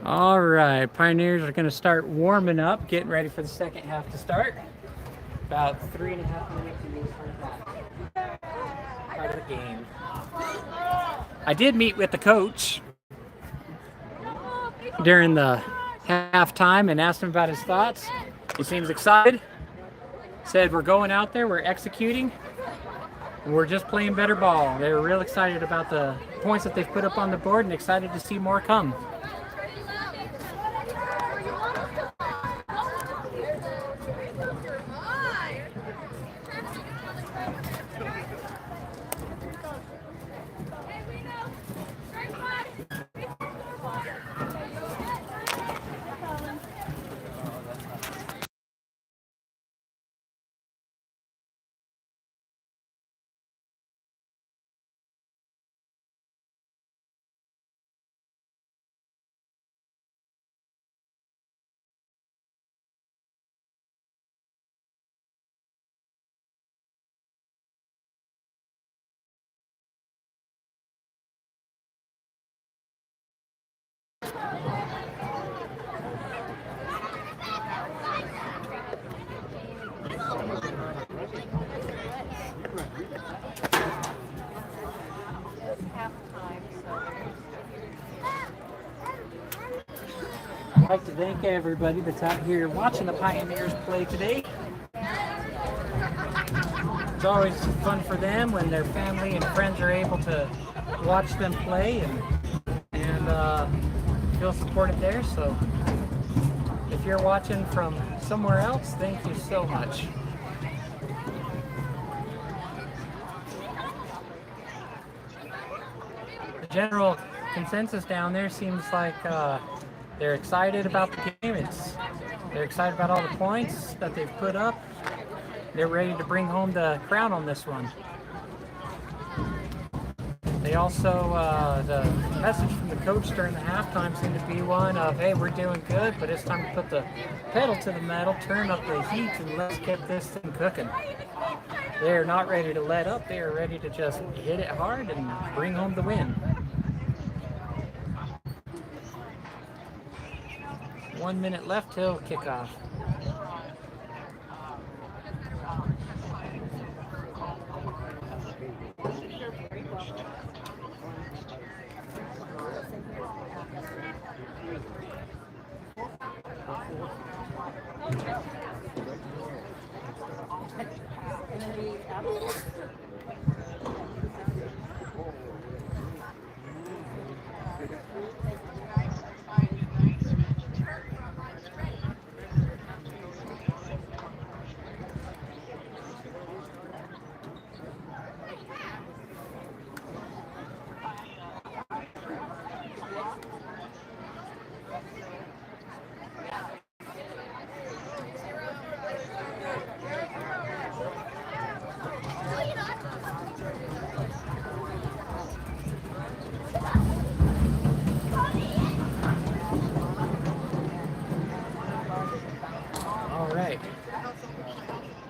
All right, Pioneers are going to start warming up, getting ready for the second half to start. About 3.5 minutes into the first half. Part of the game. I did meet with the coach during the halftime and asked him about his thoughts. He seems excited. Said we're going out there, we're executing, and we're just playing better ball. They were real excited about the points that they've put up on the board and excited to see more come. I'd like to thank everybody that's out here watching the Pioneers play today. It's always fun for them when their family and friends are able to watch them play and feel supported there. So if you're watching from somewhere else, thank you so much. The general consensus down there seems like they're excited about the game. They're excited about all the points that they've put up. They're ready to bring home the crown on this one. They also, the message from the coach during the halftime seemed to be one of, hey, we're doing good, but it's time to put the pedal to the metal, turn up the heat, and let's get this thing cooking. They're not ready to let up. They are ready to just hit it hard and bring home the win. 1 minute left till kickoff.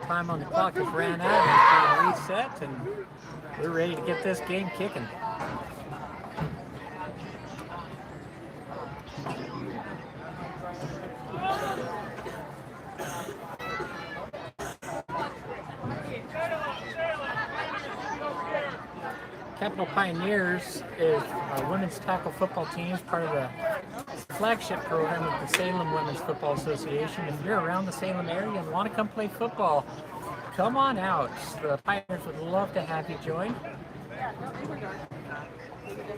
Time on the clock has ran out, it's being reset, and we're ready to get this game kicking. Capital Pioneers is a women's tackle football team, part of the flagship program of the Salem Women's Football Association. If you're around the Salem area and want to come play football, come on out. The Pioneers would love to have you join.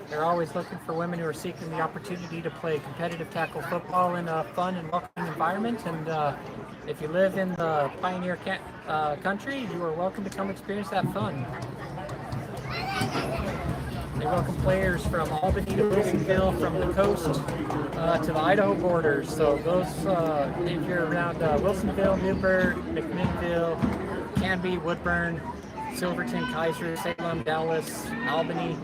They're always looking for women who are seeking the opportunity to play competitive tackle football in a fun and welcoming environment. And if you live in the Pioneer country, you are welcome to come experience that fun. They welcome players from Albany to Wilsonville, from the coast to the Idaho border. So those, if you're around Wilsonville, Newburgh, McMinnville, Canby, Woodburn, Silverton, Kaiser, Salem, Dallas, Albany,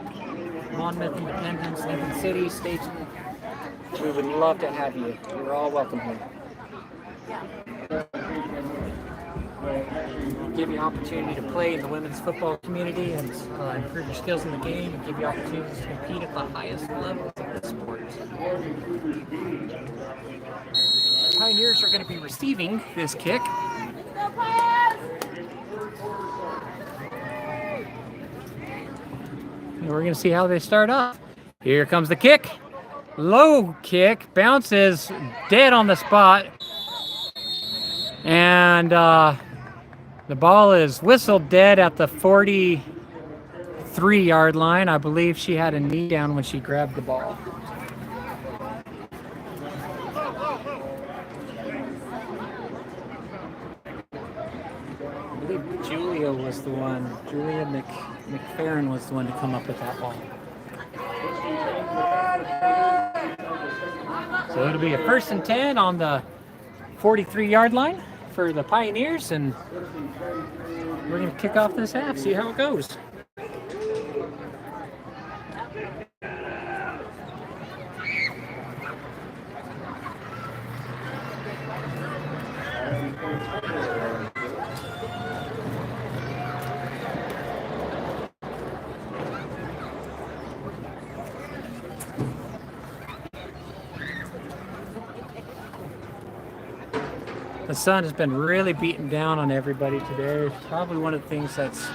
Monmouth, Independence, Lincoln City, Statesman, we would love to have you. You're all welcome here. give you opportunity to play in the women's football community and improve your skills in the game and give you opportunities to compete at the highest levels of the sport. Pioneers are going to be receiving this kick. And we're going to see how they start off. Here comes the kick. Low kick, bounces dead on the spot. And the ball is whistled dead at the 43-yard line. I believe she had a knee down when she grabbed the ball. I believe Julia McFerrin was the one to come up with that ball. So it'll be a 1st and 10 on the 43-yard line for the Pioneers, and we're going to kick off this half, see how it goes. The sun has been really beating down on everybody today. It's probably one of the things that's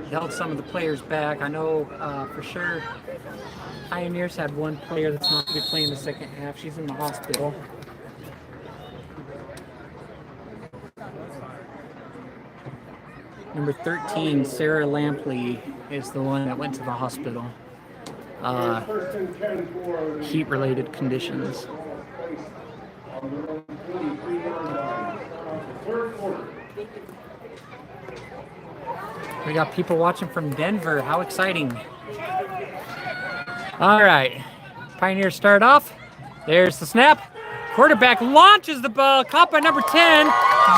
held some of the players back. I know for sure Pioneers had one player that's not going to be playing the second half. She's in the hospital. Number 13, Sarah Lampley, is the one that went to the hospital. Heat-related conditions. We got people watching from Denver. How exciting. All right. Pioneers start off. There's the snap. Quarterback launches the ball. Caught by number 10,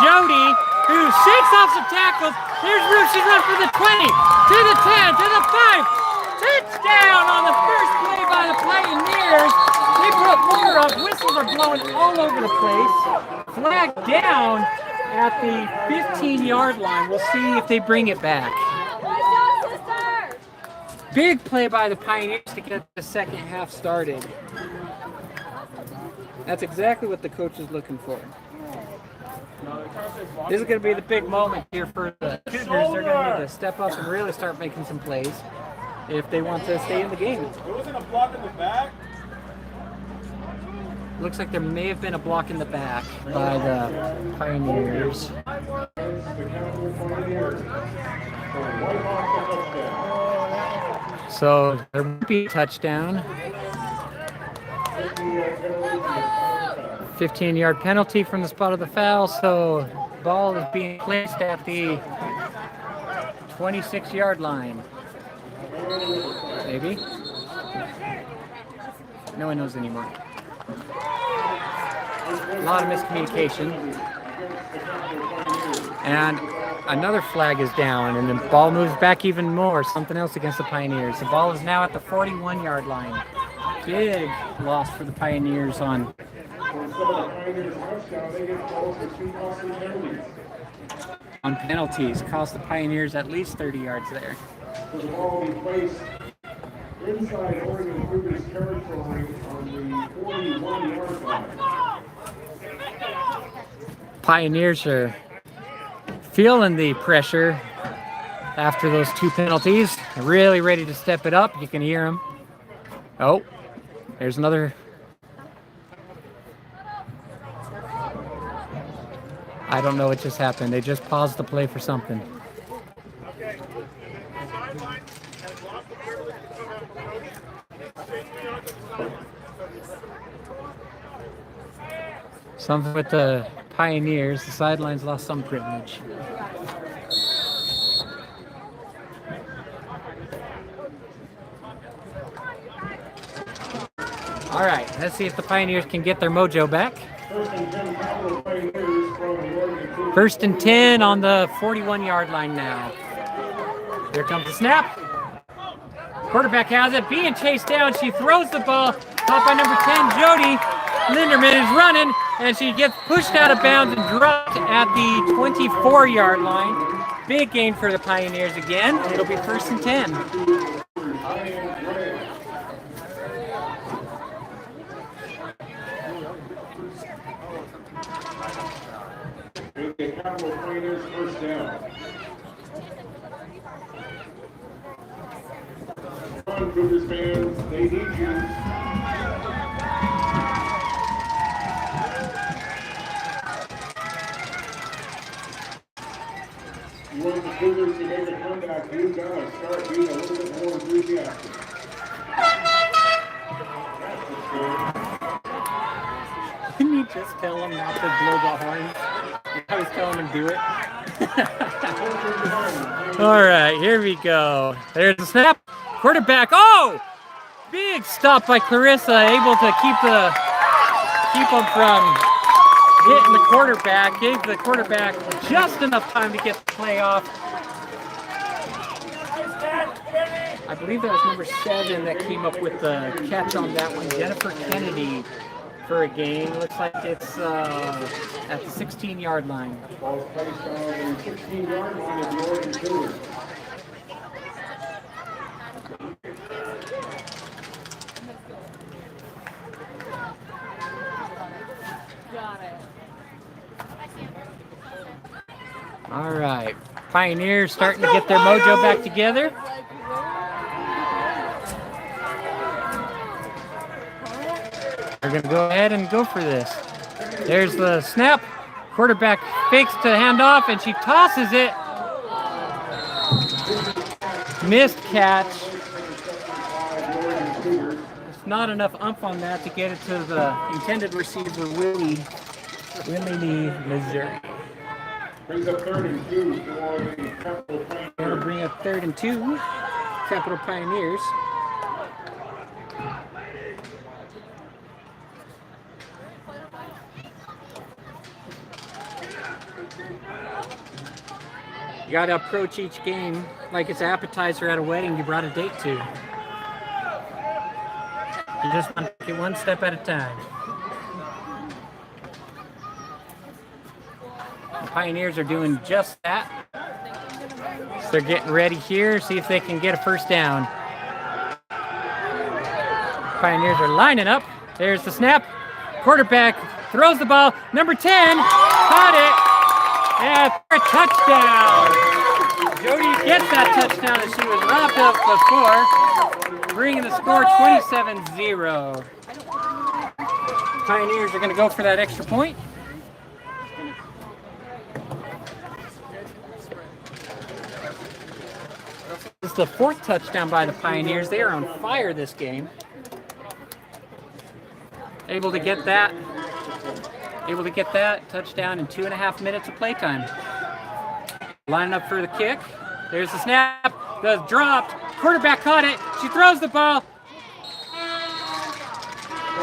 Jody, who shakes off some tackles. Here's Ruth. She's run for the 20, to the 10, to the 5. Touchdown on the first play by the Pioneers. They put more up. Whistles are blowing all over the place. Flag down at the 15-yard line. We'll see if they bring it back. Big play by the Pioneers to get the second half started. That's exactly what the coach is looking for. This is going to be the big moment here for the Cougars. They're going to need to step up and really start making some plays if they want to stay in the game. There wasn't a block in the back. Looks like there may have been a block in the back by the Pioneers. So there will be a touchdown. 15-yard penalty from the spot of the foul, so ball is being placed at the 26-yard line. Maybe? No one knows anymore. A lot of miscommunication. And another flag is down, and the ball moves back even more. Something else against the Pioneers. The ball is now at the 41-yard line. Big loss for the Pioneers on penalties. Cost the Pioneers at least 30 yards there. So the ball will be placed inside Oregon Cougars territory on the 41-yard line. Pioneers are feeling the pressure after those two penalties. Really ready to step it up. You can hear them. Oh, there's another. I don't know what just happened. They just paused the play for something. Something with the Pioneers. The sidelines lost some privilege. All right, let's see if the Pioneers can get their mojo back. 1st and 10 on the 41-yard line now. Here comes the snap. Quarterback has it, being chased down. She throws the ball. Caught by number 10, Jody. Linderman is running. And she gets pushed out of bounds and dropped at the 24-yard line. Big gain for the Pioneers again. It'll be 1st and 10. With the Capital Pionners first down. Come on, Cougars fans, they need you. You want the Cougars to make a comeback, you've got to start being a little bit more enthusiastic. Didn't you just tell him not to blow the horn? I was telling him to do it. All right, here we go. There's the snap. Quarterback. Oh! Big stop by Clarissa, able to keep him from hitting the quarterback. Gave the quarterback just enough time to get the play off. I believe that was number 7 that came up with the catch on that one. Jennifer Kennedy for a gain. Looks like it's at the 16-yard line. Ball's placed on the 16-yard line of the Oregon Cougars. All right, Pioneers starting to get their mojo back together. They're going to go ahead and go for this. There's the snap. Quarterback fakes to hand off, and she tosses it. Missed catch. It's not enough umph on that to get it to the intended receiver, Willie Lee, Missouri. Brings up 3rd and 2 for the Capital Pionners. That'll bring up 3rd and 2, Capital Pioneers. You got to approach each game like it's an appetizer at a wedding you brought a date to. You just want to take it one step at a time. The Pioneers are doing just that. So they're getting ready here, see if they can get a first down. Pioneers are lining up. There's the snap. Quarterback throws the ball. Number 10 caught it. And for a touchdown. Jody gets that touchdown that she was robbed of before, bringing the score 27-0. Pioneers are going to go for that extra point. This is the 4th touchdown by the Pioneers. They are on fire this game. Able to get that touchdown in 2.5 minutes of playtime. Lining up for the kick. There's the snap. The dropped. Quarterback caught it. She throws the ball.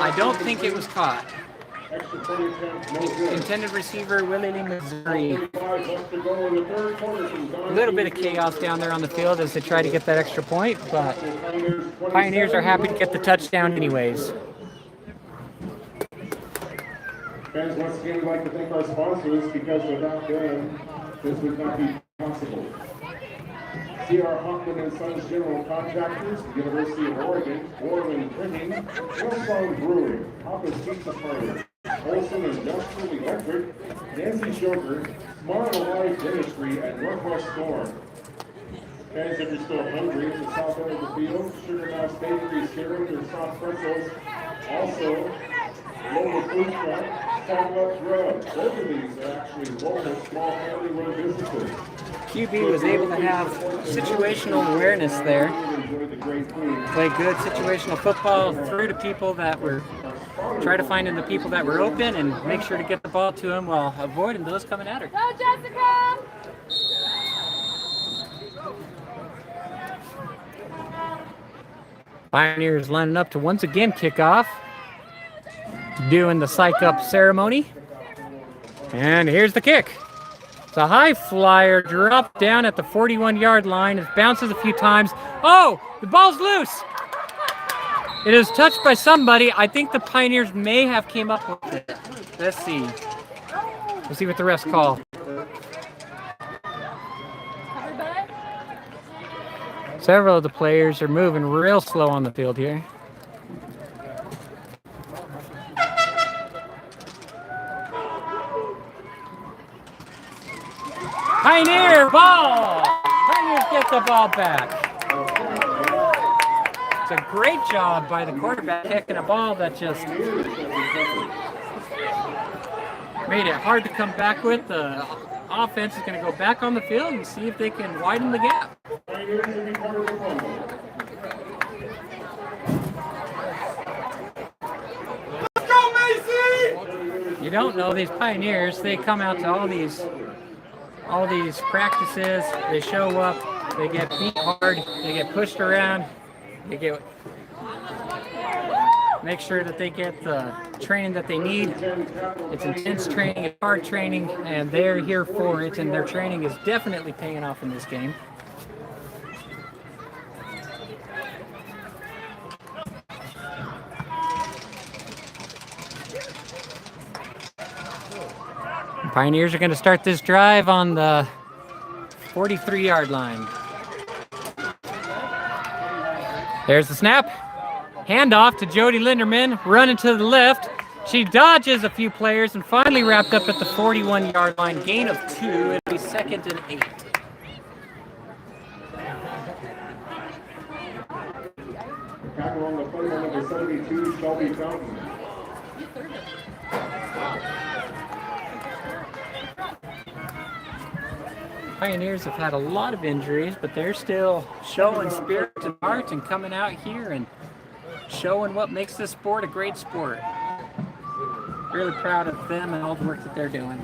I don't think it was caught. Intended receiver, Willie Lee, Missouri. A little bit of chaos down there on the field as they try to get that extra point, but Pioneers are happy to get the touchdown anyways. Fans, once again, we'd like to thank our sponsors because without them, this would not be possible. C.R. Hoffman and Sons General Contractors, University of Oregon, Orland Printing, Hillsong Brewing, Papa's Pizza Party, Olson Industrial Electric, Nancy Joker, Smart Alive Dentistry, and Northwest Storm. Fans, if you're still hungry, at the south end of the field, Sugar Mouse Bakery is here with their soft pretzels. Also, local food truck, Follow Up Grub. Both of these are actually local small family-run businesses. QB was able to have situational awareness there. Play good situational football through to people that were, try to find in the people that were open and make sure to get the ball to them while avoiding those coming at her. Go, Jessica! Pioneers lining up to once again kick off. Doing the psych up ceremony. And here's the kick. It's a high flyer, dropped down at the 41-yard line. It bounces a few times. Oh, the ball's loose. It is touched by somebody. I think the Pioneers may have came up with it. Let's see. We'll see what the refs call. Several of the players are moving real slow on the field here. Pioneer ball! Pioneers get the ball back. It's a great job by the quarterback kicking a ball that just made it hard to come back with. The offense is going to go back on the field and see if they can widen the gap. Let's go, Macy! You don't know these Pioneers, they come out to all these practices, they show up, they get beat hard, they get pushed around, make sure that they get the training that they need. It's intense training, it's hard training, and they're here for it, and their training is definitely paying off in this game. Pioneers are going to start this drive on the 43-yard line. There's the snap. Handoff to Jody Linderman, running to the left. She dodges a few players and finally wrapped up at the 41-yard line. Gain of 2. It'll be 2nd and 8. Tackle on the play by number 72, Shelby Fountain. Pioneers have had a lot of injuries, but they're still showing spirit and heart and coming out here and showing what makes this sport a great sport. Really proud of them and all the work that they're doing.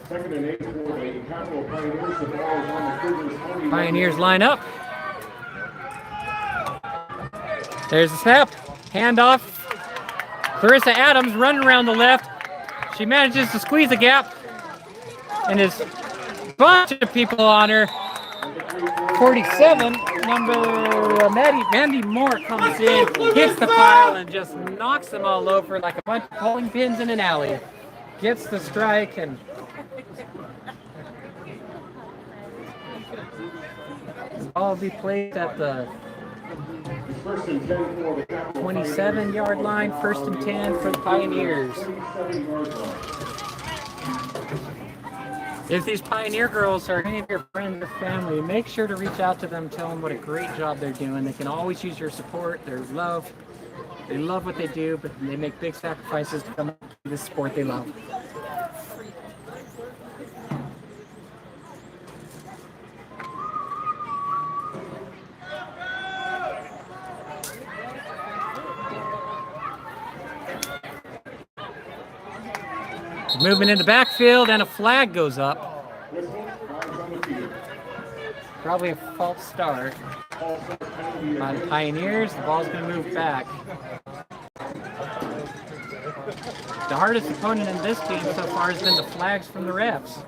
Second and 8 for the Capital Pioneers. The ball is on the Cougars' 40. Pioneers line up. There's the snap. Handoff. Clarissa Adams running around the left. She manages to squeeze the gap. And there's a bunch of people on her. 47, number Mandy Moore comes in, hits the pile, and just knocks them all over like a bunch of bowling pins in an alley. Gets the strike and all be played at the 27-yard line, 1st and 10 for the Pioneers. If these Pioneer girls are any of your friends or family, make sure to reach out to them, tell them what a great job they're doing. They can always use your support, their love. They love what they do, but they make big sacrifices to come to this sport they love. Movement in the backfield, and a flag goes up. Probably a false start by the Pioneers. The ball's going to move back. The hardest opponent in this game so far has been the flags from the refs.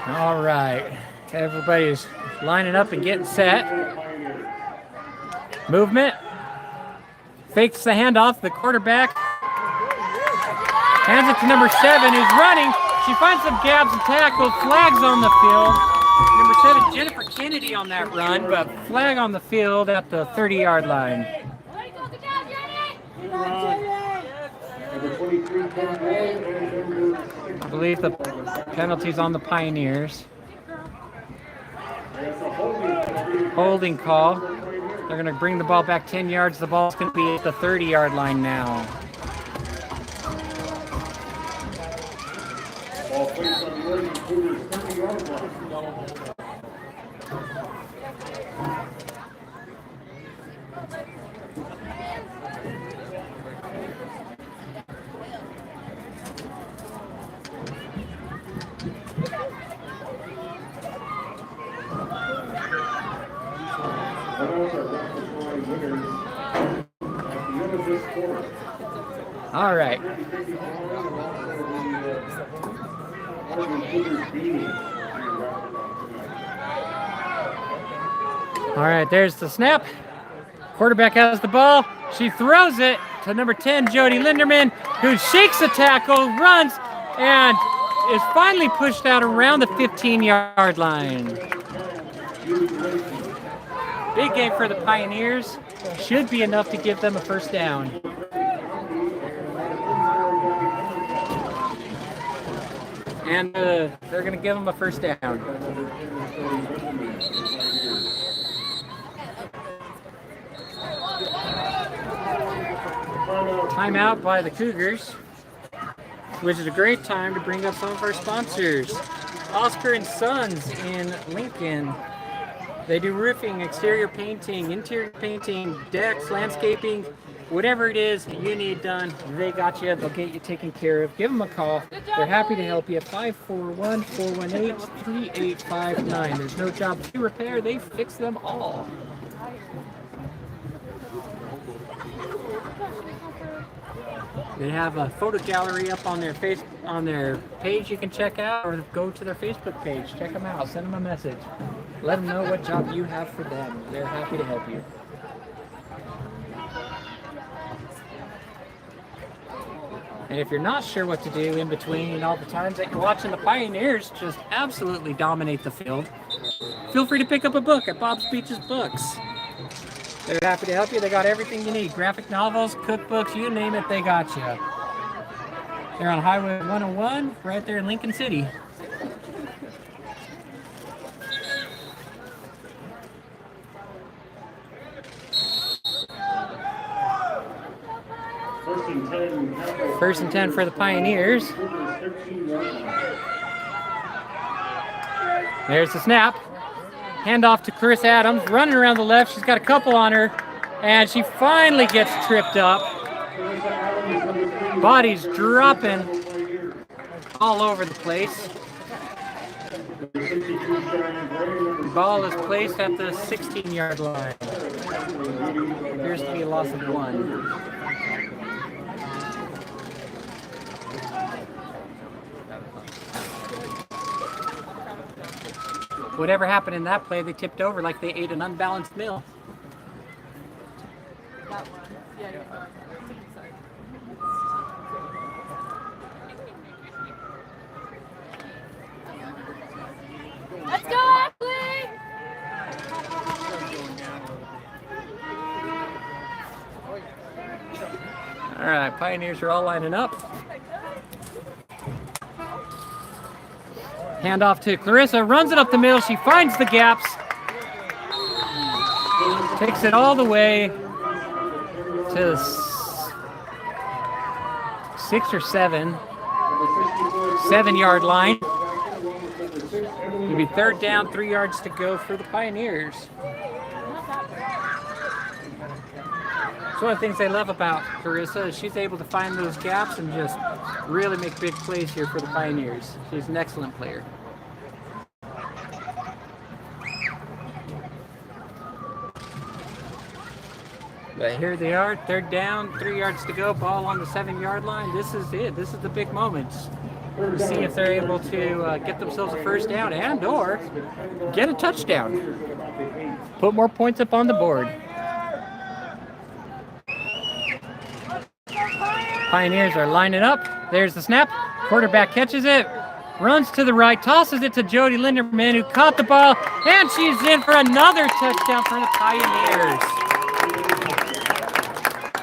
All right, everybody's lining up and getting set. Movement. Fakes the handoff. The quarterback hands it to number 7, who's running. She finds some gaps and tackles. Flags on the field. Number 7, Jennifer Kennedy on that run, but flag on the field at the 30-yard line. I believe the penalty's on the Pioneers. Holding call. They're going to bring the ball back 10 yards. The ball's going to be at the 30-yard line now. winners at the end of this quarter. All right. Oregon Cougars beating. All right, there's the snap. Quarterback has the ball. She throws it to number 10, Jody Linderman, who shakes the tackle, runs, and is finally pushed out around the 15-yard line. Big game for the Pioneers. Should be enough to give them a first down. And they're going to give them a first down. Timeout by the Cougars, which is a great time to bring up some of our sponsors. Oscar and Sons in Lincoln. They do roofing, exterior painting, interior painting, decks, landscaping, whatever it is that you need done, they got you. They'll get you taken care of. Give them a call. They're happy to help you at 541-418-3859. There's no job to repair. They fix them all. They have a photo gallery up on their page you can check out, or go to their Facebook page. Check them out. Send them a message. Let them know what job you have for them. They're happy to help you. And if you're not sure what to do in between all the times that you're watching the Pioneers just absolutely dominate the field, feel free to pick up a book at Bob's Beach's Books. They're happy to help you. They got everything you need. Graphic novels, cookbooks, you name it, they got you. They're on Highway 101, right there in Lincoln City. First and 10 for the Pioneers. There's the snap. Handoff to Chris Adams, running around the left. She's got a couple on her, and she finally gets tripped up. Body's dropping all over the place. Ball is placed at the 16-yard line. Appears to be a loss of 1. Whatever happened in that play, they tipped over like they ate an unbalanced meal. Let's go, Ashley! All right, Pioneers are all lining up. Handoff to Clarissa, runs it up the middle. She finds the gaps, takes it all the way to 6 or 7-yard line. It'll be third down, 3 yards to go for the Pioneers. It's one of the things I love about Clarissa is she's able to find those gaps and just really make big plays here for the Pioneers. She's an excellent player. But here they are, third down, 3 yards to go, ball on the 7-yard line. This is it. This is the big moments. To see if they're able to get themselves a first down and or get a touchdown. Put more points up on the board. Pioneers are lining up. There's the snap. Quarterback catches it, runs to the right, tosses it to Jody Linderman, who caught the ball, and she's in for another touchdown for the Pioneers.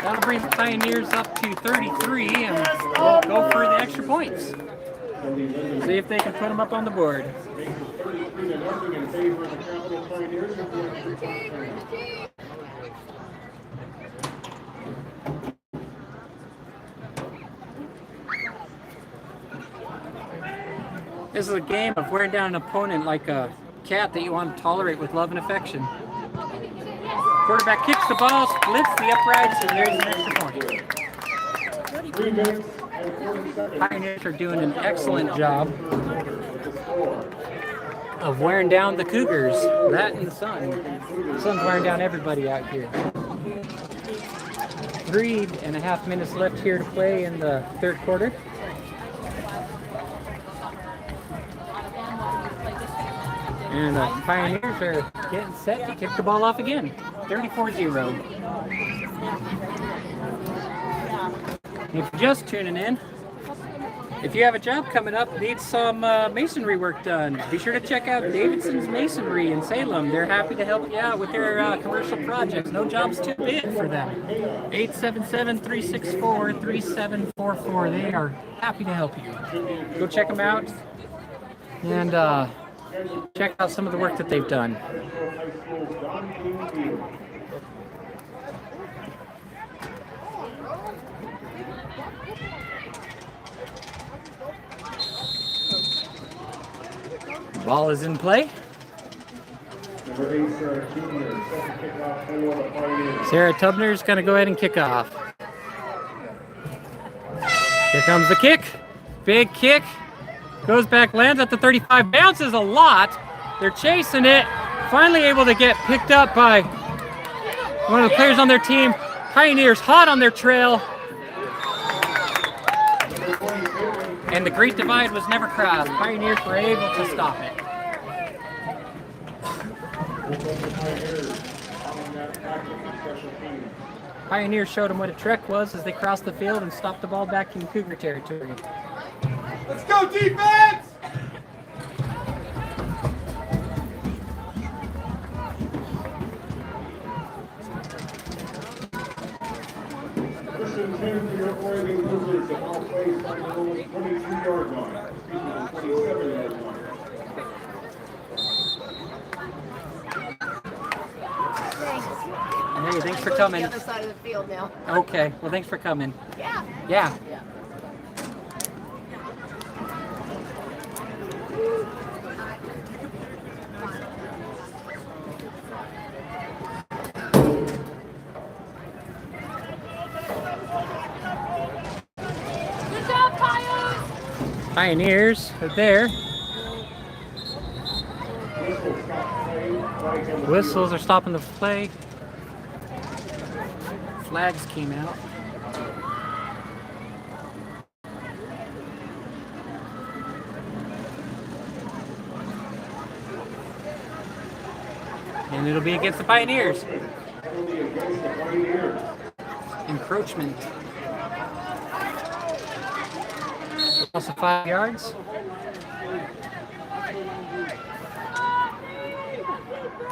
That'll bring the Pioneers up to 33, and we'll go for the extra points. See if they can put them up on the board. This is a game of wearing down an opponent like a cat that you want to tolerate with love and affection. Quarterback kicks the ball, splits the uprights, and there's an extra point. Pioneers are doing an excellent job of wearing down the Cougars. That and the sun. The sun's wearing down everybody out here. 3.5 minutes left here to play in the third quarter. And the Pioneers are getting set to kick the ball off again. 34-0. If you're just tuning in, if you have a job coming up, need some masonry work done, be sure to check out Davidson's Masonry in Salem. They're happy to help you out with their commercial projects. No job's too big for them. 877-364-3744. They are happy to help you. Go check them out and check out some of the work that they've done. Ball is in play. Sarah Tubner's going to go ahead and kick off. Here comes the kick. Big kick. Goes back, lands at the 35, bounces a lot. They're chasing it. Finally able to get picked up by one of the players on their team. Pioneers hot on their trail. And the Great Divide was never crossed. Pioneers were able to stop it. Pioneers showed them what a trek was as they crossed the field and stopped the ball back in Cougar territory. Let's go, defense! First and 10 for your Oregon Cougars. The ball plays on the 22-yard line. 27-yard line. Hey, thanks for coming. The other side of the field now. Okay, well, thanks for coming. Yeah. Yeah. Good job, Pios! Pioneers are there. Whistles are stopping the play. Flags came out. And it'll be against the Pioneers. Encroachment. Also 5 yards.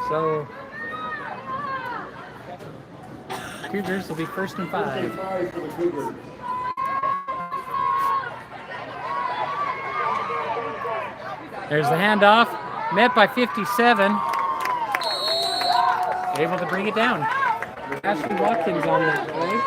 So Cougars will be 1st and 5. There's the handoff, met by 57. Able to bring it down. Ashley Watkins on the play.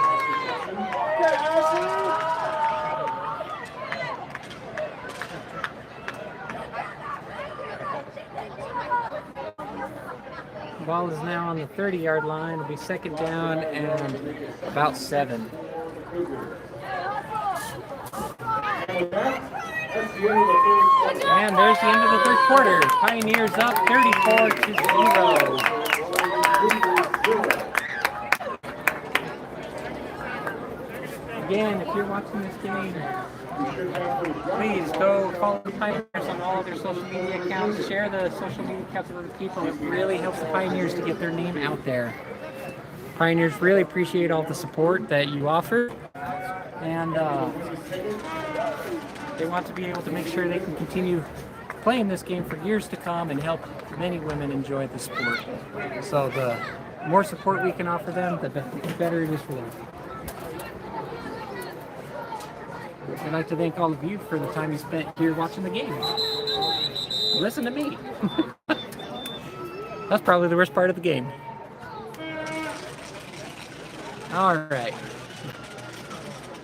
The ball is now on the 30-yard line. It'll be 2nd down and about 7. And there's the end of the third quarter. Pioneers up 34-0. Again, if you're watching this game, please go follow the Pioneers on all of their social media accounts. Share the social media accounts with other people. It really helps the Pioneers to get their name out there. Pioneers really appreciate all the support that you offer, and they want to be able to make sure they can continue playing this game for years to come and help many women enjoy the sport. So the more support we can offer them, the better it is for them. I'd like to thank all of you for the time you spent here watching the game. Listen to me. That's probably the worst part of the game. All right.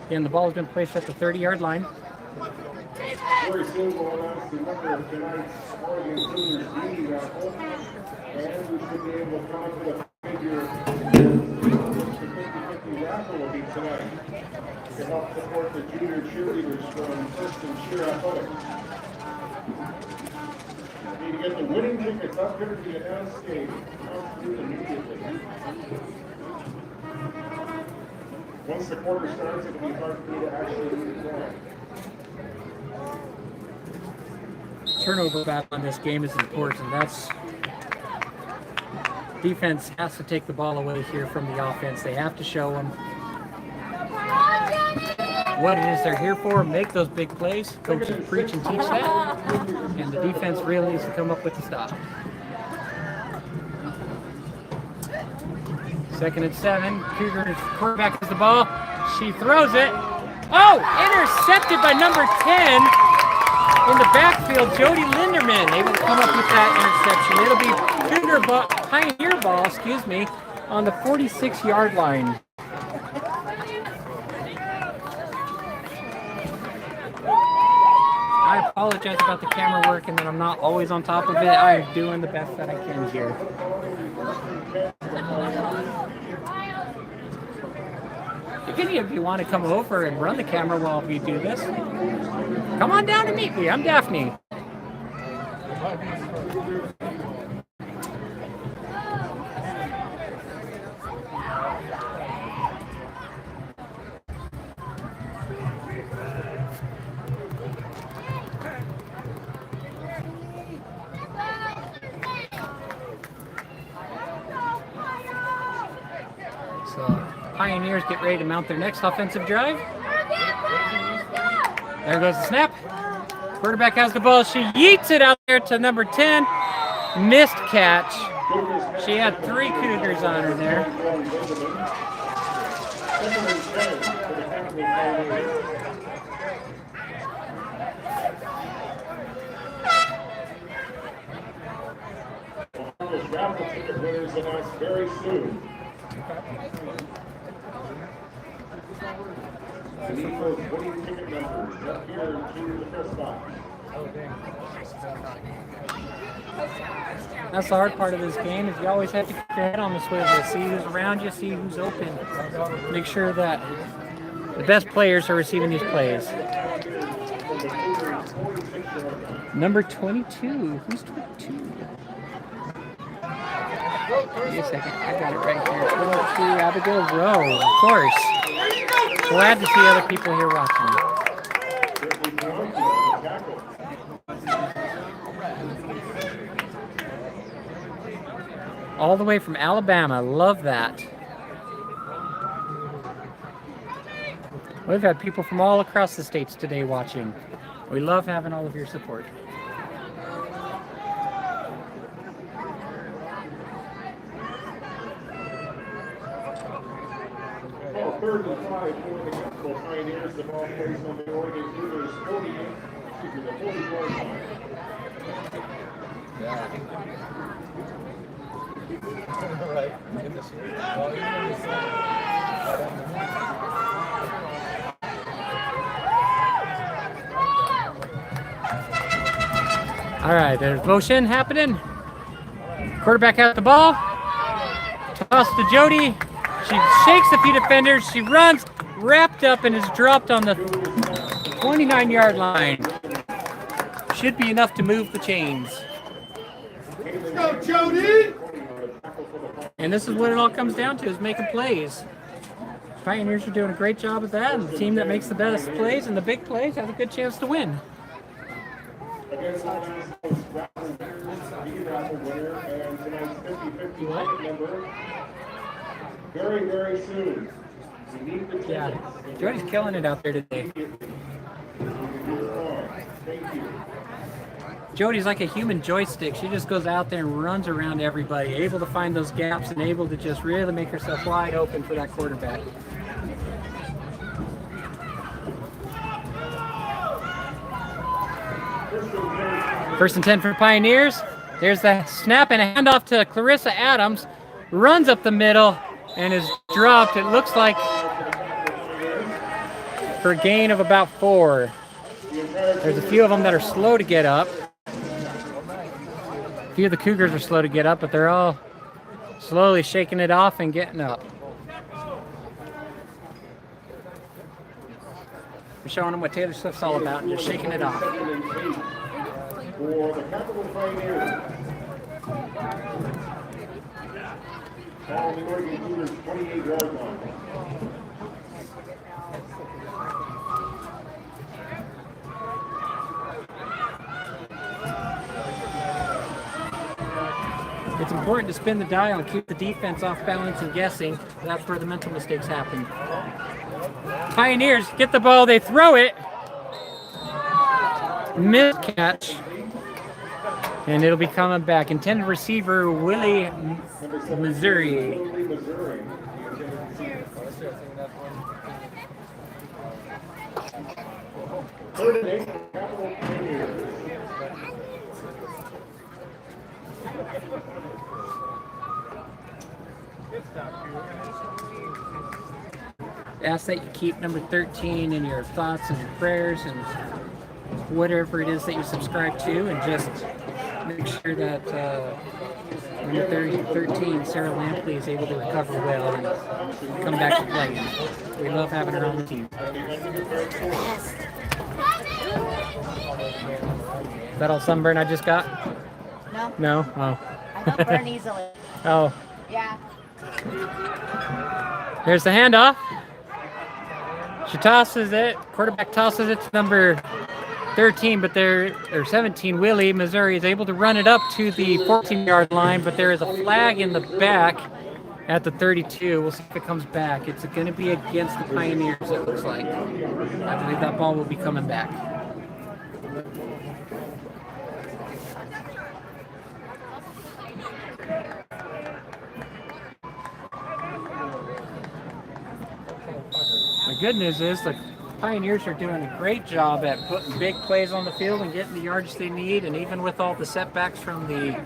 Again, the ball has been placed at the 30-yard line. Very soon we'll announce the number of tonight's Oregon Cougars meeting raffle, and we should be able to come up with a figure. The 50-50 raffle will be tonight to help support the junior cheerleaders from First and Cheer Athletics. You need to get the winning tickets up here to the announced stage. Come through immediately. Once the quarter starts, it'll be hard for you to actually move on. Turnover battle in this game is important. That's defense has to take the ball away here from the offense. They have to show them what it is they're here for. Make those big plays. Coaches preach and teach that. And the defense really needs to come up with the stop. 2nd and 7. Cougars quarterback has the ball. She throws it. Oh, intercepted by number 10 in the backfield. Jody Linderman able to come up with that interception. It'll be Pioneer ball, on the 46-yard line. I apologize about the camera work and that I'm not always on top of it. I'm doing the best that I can here. If any of you want to come over and run the camera while we do this, come on down and meet me. I'm Daphne. Pioneers get ready to mount their next offensive drive. There goes the snap. Quarterback has the ball. She yeets it out there to number 10. Missed catch. She had 3 Cougars on her there. Raffle ticket winners announced very soon. I need those winning ticket numbers up here to the first box. That's the hard part of this game is you always have to keep your head on the swivel. See who's around you, see who's open. Make sure that the best players are receiving these plays. Number 22. Who's 22? Give me a second. I got it right here. 22, Abigail Rowe, of course. Glad to see other people here watching. All the way from Alabama. Love that. We've had people from all across the states today watching. We love having all of your support. Third and 5 for the Capital Pioneers. The ball plays on the Oregon Cougars 40, the 40-yard line. All right, there's motion happening. Quarterback has the ball. Toss to Jody. She shakes a few defenders. She runs, wrapped up, and is dropped on the 29-yard line. Should be enough to move the chains. Let's go, Jody! And this is what it all comes down to, is making plays. Pioneers are doing a great job of that, and the team that makes the best plays and the big plays has a good chance to win. Against the raffle winner and tonight's 50-50 ticket number. Very, very soon. We need the tickets. Yeah, Jody's killing it out there today. Thank you. Jody's like a human joystick. She just goes out there and runs around everybody, able to find those gaps and able to just really make herself wide open for that quarterback. First and 10 for Pioneers. There's the snap and a handoff to Clarissa Adams. Runs up the middle and is dropped. It looks like for a gain of about 4. There's a few of them that are slow to get up. A few of the Cougars are slow to get up, but they're all slowly shaking it off and getting up. We're showing them what Taylor Swift's all about and just shaking it off. For the Capital Pionners. Ball on the Oregon Cougars 28-yard line. It's important to spin the dial and keep the defense off balance and guessing. That's where the mental mistakes happen. Pioneers get the ball, they throw it. Missed catch. And it'll be coming back. Intended receiver, Willie, Missouri. Third and 8, Capital Pionners. Ask that you keep number 13 in your thoughts and your prayers and whatever it is that you subscribe to, and just make sure that number 13, Sarah Lampley, is able to recover well and come back to play. We love having her on the team. Is that all sunburn I just got? No, No? Oh. I don't burn easily. Oh. Yeah. Here's the handoff. She tosses it. Quarterback tosses it to number 13, but or 17, Willie, Missouri, is able to run it up to the 14-yard line, but there is a flag in the back at the 32. We'll see if it comes back. It's going to be against the Pioneers, it looks like. I believe that ball will be coming back. The good news is the Pioneers are doing a great job at putting big plays on the field and getting the yards they need, and even with all the setbacks from the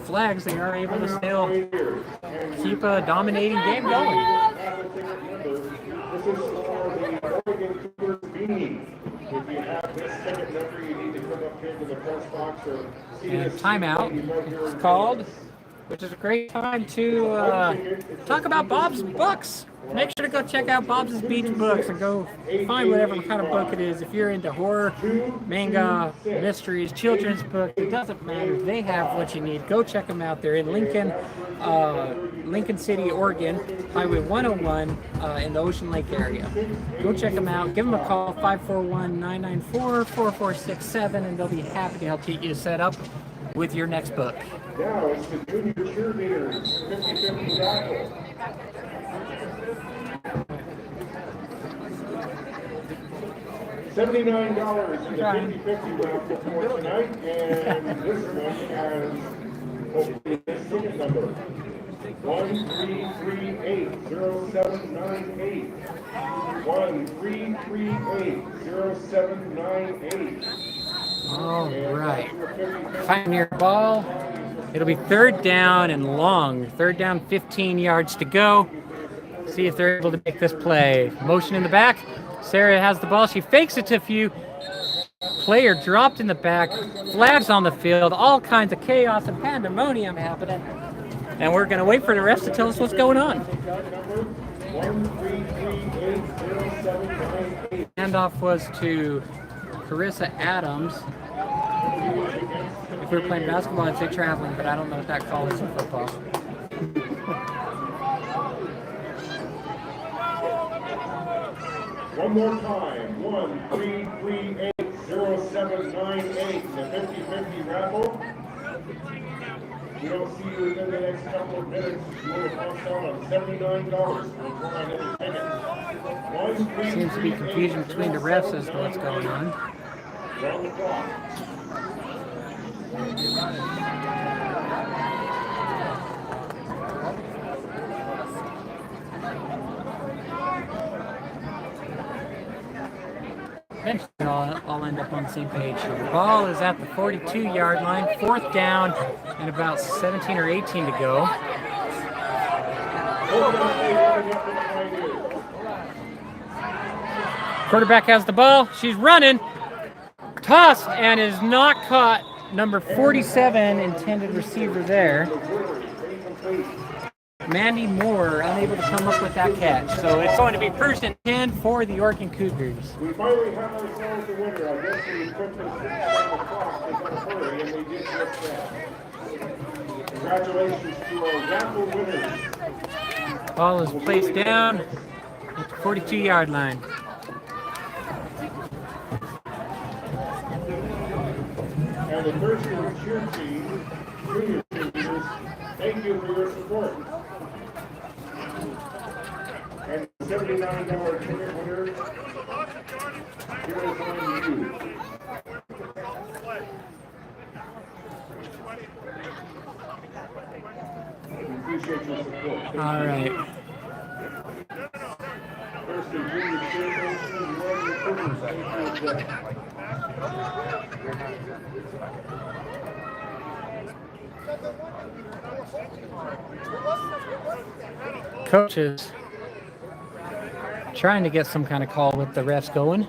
flags, they are able to still keep a dominating game going. This is for the Oregon Cougars beanie. If you have this second number, you need to come up here to the press box or see And this timeout is called, which is a great time to talk about Bob's books. Make sure to go check out Bob's Beach Books and go find whatever kind of book it is. If you're into horror, manga, mysteries, children's books, it doesn't matter. They have what you need. Go check them out. They're in Lincoln City, Oregon, Highway 101 in the Ocean Lake area. Go check them out. Give them a call, 541-994-4467, and they'll be happy to help get you set up with your next book. Now it's the junior cheerleaders, 50-50 raffle. $79 in the 50-50 raffle for tonight, and this one has hopefully the ticket number 13380798. 13380798. All right. Pioneer ball. It'll be third down and long. Third down, 15 yards to go. See if they're able to make this play. Motion in the back. Sarah has the ball. She fakes it to a few. Player dropped in the back. Flags on the field. All kinds of chaos and pandemonium happening. And we're going to wait for the refs to tell us what's going on. Handoff was to Carissa Adams. If we were playing basketball, I'd say traveling, but I don't know what that call is in football. One more time, 13380798 in the 50-50 raffle. We don't see you within the next couple of minutes. You will cost out on $79 for another ticket. Seems to be confusion between the refs as to what's going on. Round the clock. Eventually, I'll end up on the same page. The ball is at the 42-yard line, fourth down, and about 17 or 18 to go. Quarterback has the ball. She's running. Toss, and is not caught. Number 47, intended receiver there. Mandy Moore unable to come up with that catch. So it's going to be first and 10 for the Oregon Cougars. We finally have ourselves a winner. I guess we put the 6 on the clock in a hurry, and they did just that. Congratulations to our raffle winners. Ball is placed down at the 42-yard line. And the first year cheer team, junior cheerleaders, We appreciate your support. All right. First and junior station, the Oregon Cougars. Thank you as well. Coaches trying to get some kind of call with the refs going.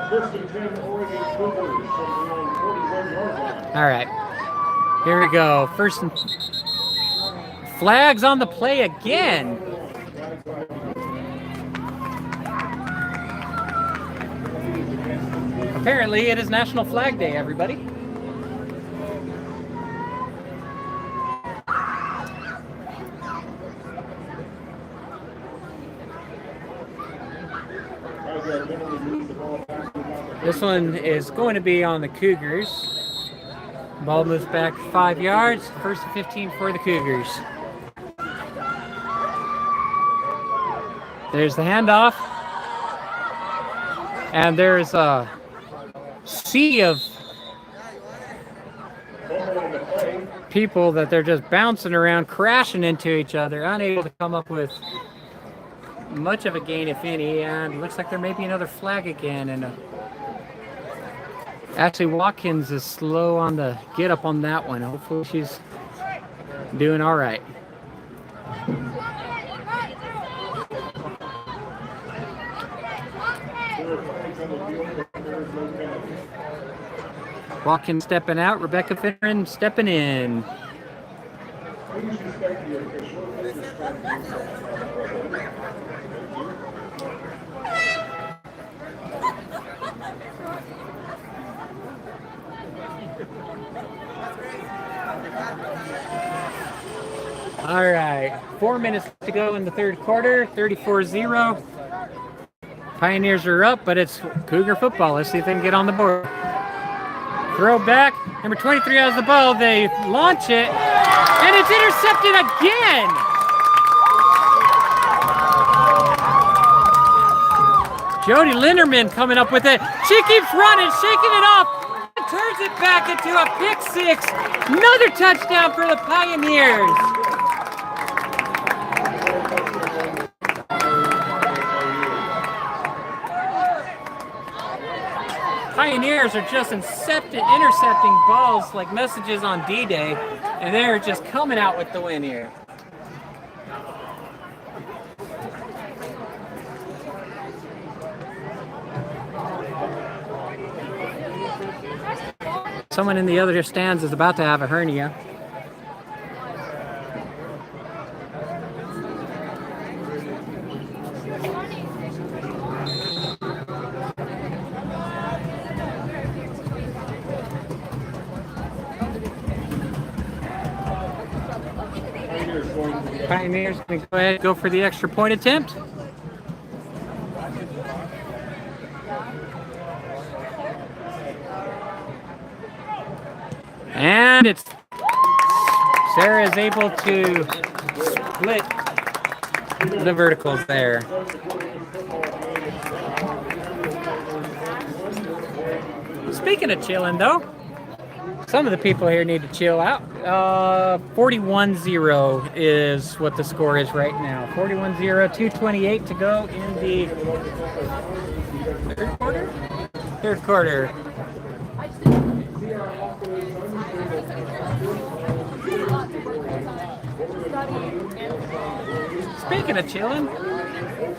First and 10, Oregon Cougars from the 41-yard line. All right. Here we go. First and flags on the play again. Apparently, it is National Flag Day, everybody. This one is going to be on the Cougars. Ball moves back 5 yards. First and 15 for the Cougars. There's the handoff. And there's a sea of people that they're just bouncing around, crashing into each other, unable to come up with much of a gain, if any. And looks like there may be another flag again. And actually, Watkins is slow on the get up on that one. Hopefully she's doing all right. Watkins stepping out, Rebecca Finneran stepping in. All right, 4 minutes to go in the third quarter, 34-0. Pioneers are up, but it's Cougar football. Let's see if they can get on the board. Throw back, number 23 has the ball. They launch it, and it's intercepted again. Jody Linderman coming up with it. She keeps running, shaking it off, and turns it back into a pick six. Another touchdown for the Pioneers. Pioneers are just intercepting balls like messages on D-Day, and they're just coming out with the win here. Someone in the other stands is about to have a hernia. Pioneers going to go ahead and go for the extra point attempt. And it's Sarah is able to split the verticals there. Speaking of chilling though, some of the people here need to chill out. 41-0 is what the score is right now. 41-0, 2:28 to go in the third quarter? Third quarter. Speaking of chilling,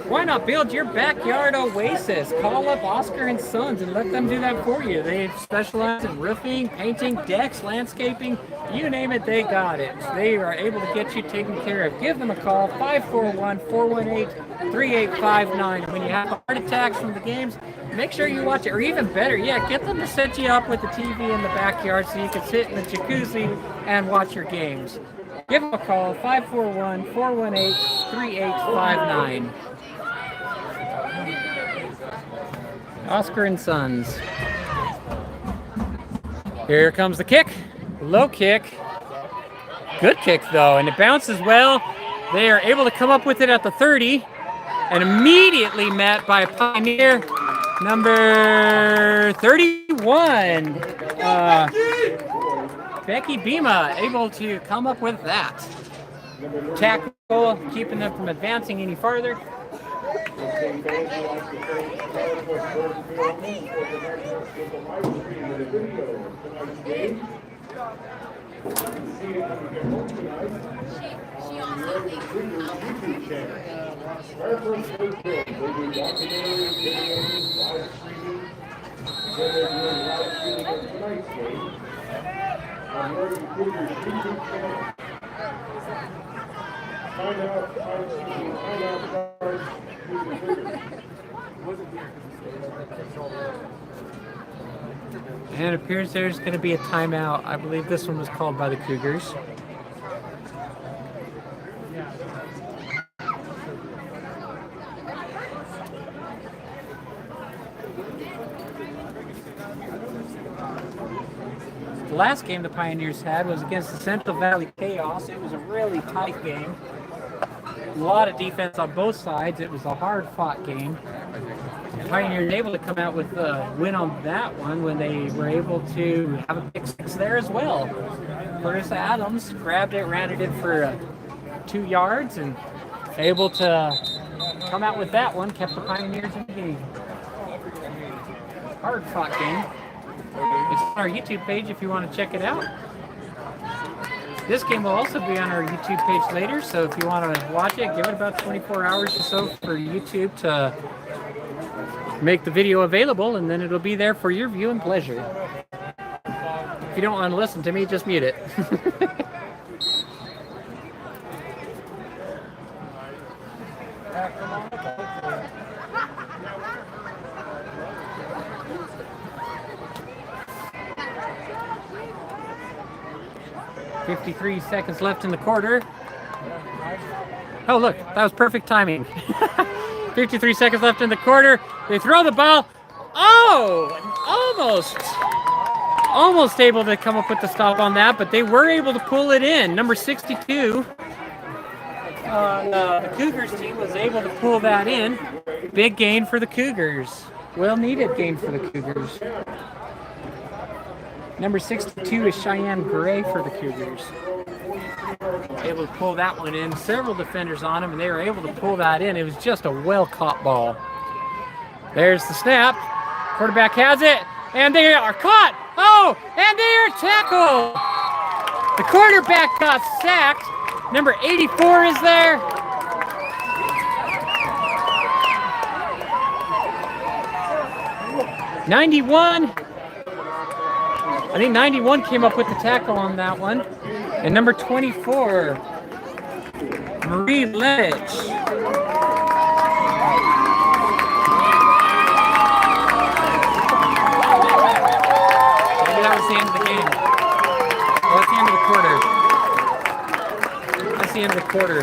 why not build your backyard oasis? Call up Oscar and Sons and let them do that for you. They specialize in roofing, painting, decks, landscaping, you name it, they got it. They are able to get you taken care of. Give them a call, 541-418-3859. And when you have heart attacks from the games, make sure you watch it. Or even better, get them to set you up with the TV in the backyard so you can sit in the jacuzzi and watch your games. Give them a call, 541-418-3859. Oscar and Sons. Here comes the kick. Low kick. Good kick though, and it bounces well. They are able to come up with it at the 30 and immediately met by Pioneer number 31. Becky Bima able to come up with that. Tackle, keeping them from advancing any farther. And it appears there's going to be a timeout. I believe this one was called by the Cougars. The last game the Pioneers had was against the Central Valley Chaos. It was a really tight game. A lot of defense on both sides. It was a hard-fought game. The Pioneers able to come out with a win on that one when they were able to have a pick six there as well. Clarissa Adams grabbed it, ran it in for 2 yards, and able to come out with that one, kept the Pioneers in the game. Hard-fought game. It's on our YouTube page if you want to check it out. This game will also be on our YouTube page later, so if you want to watch it, give it about 24 hours or so for YouTube to make the video available, and then it'll be there for your viewing pleasure. If you don't want to listen to me, just mute it. 53 seconds left in the quarter. Oh, look, that was perfect timing. 53 seconds left in the quarter. They throw the ball. Oh, almost able to come up with the stop on that, but they were able to pull it in. Number 62 on the Cougars team was able to pull that in. Big gain for the Cougars. Well-needed gain for the Cougars. Number 62 is Cheyenne Gray for the Cougars. Able to pull that one in. Several defenders on him, and they were able to pull that in. It was just a well-caught ball. There's the snap. Quarterback has it, and they are caught. Oh, and they are tackled. The quarterback got sacked. Number 84 is there. '91. I think 91 came up with the tackle on that one. And number 24, Marie Lich. Maybe that was the end of the game. Oh, it's the end of the quarter. That's the end of the quarter.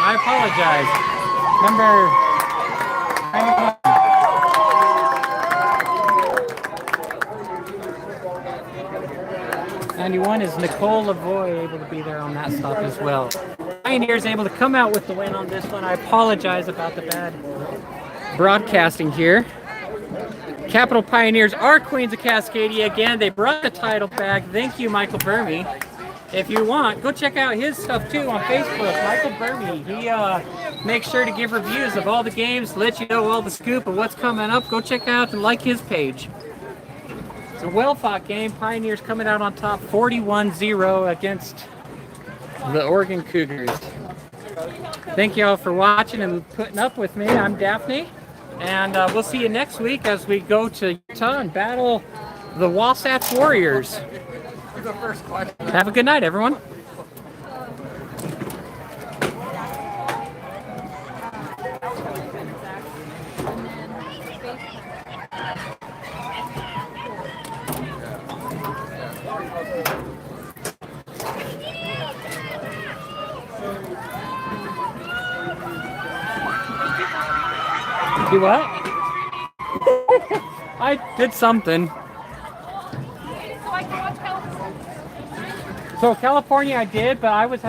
I apologize. Number 91 is Nicole Lavoie, able to be there on that stop as well. Pioneers able to come out with the win on this one. I apologize about the bad broadcasting here. Capital Pioneers are Queens of Cascadia again. They brought the title back. Thank you, Michael Burmy. If you want, go check out his stuff too on Facebook, Michael Burmy. He makes sure to give reviews of all the games, let you know all the scoop of what's coming up. Go check out and like his page. It's a well-fought game. Pioneers coming out on top 41-0 against the Oregon Cougars. Thank you all for watching and putting up with me. I'm Daphne, and we'll see you next week as we go to Utah and battle the Wasatch Warriors. Have a good night, everyone. Do what? I did something. So I can watch California. So California I did, but I was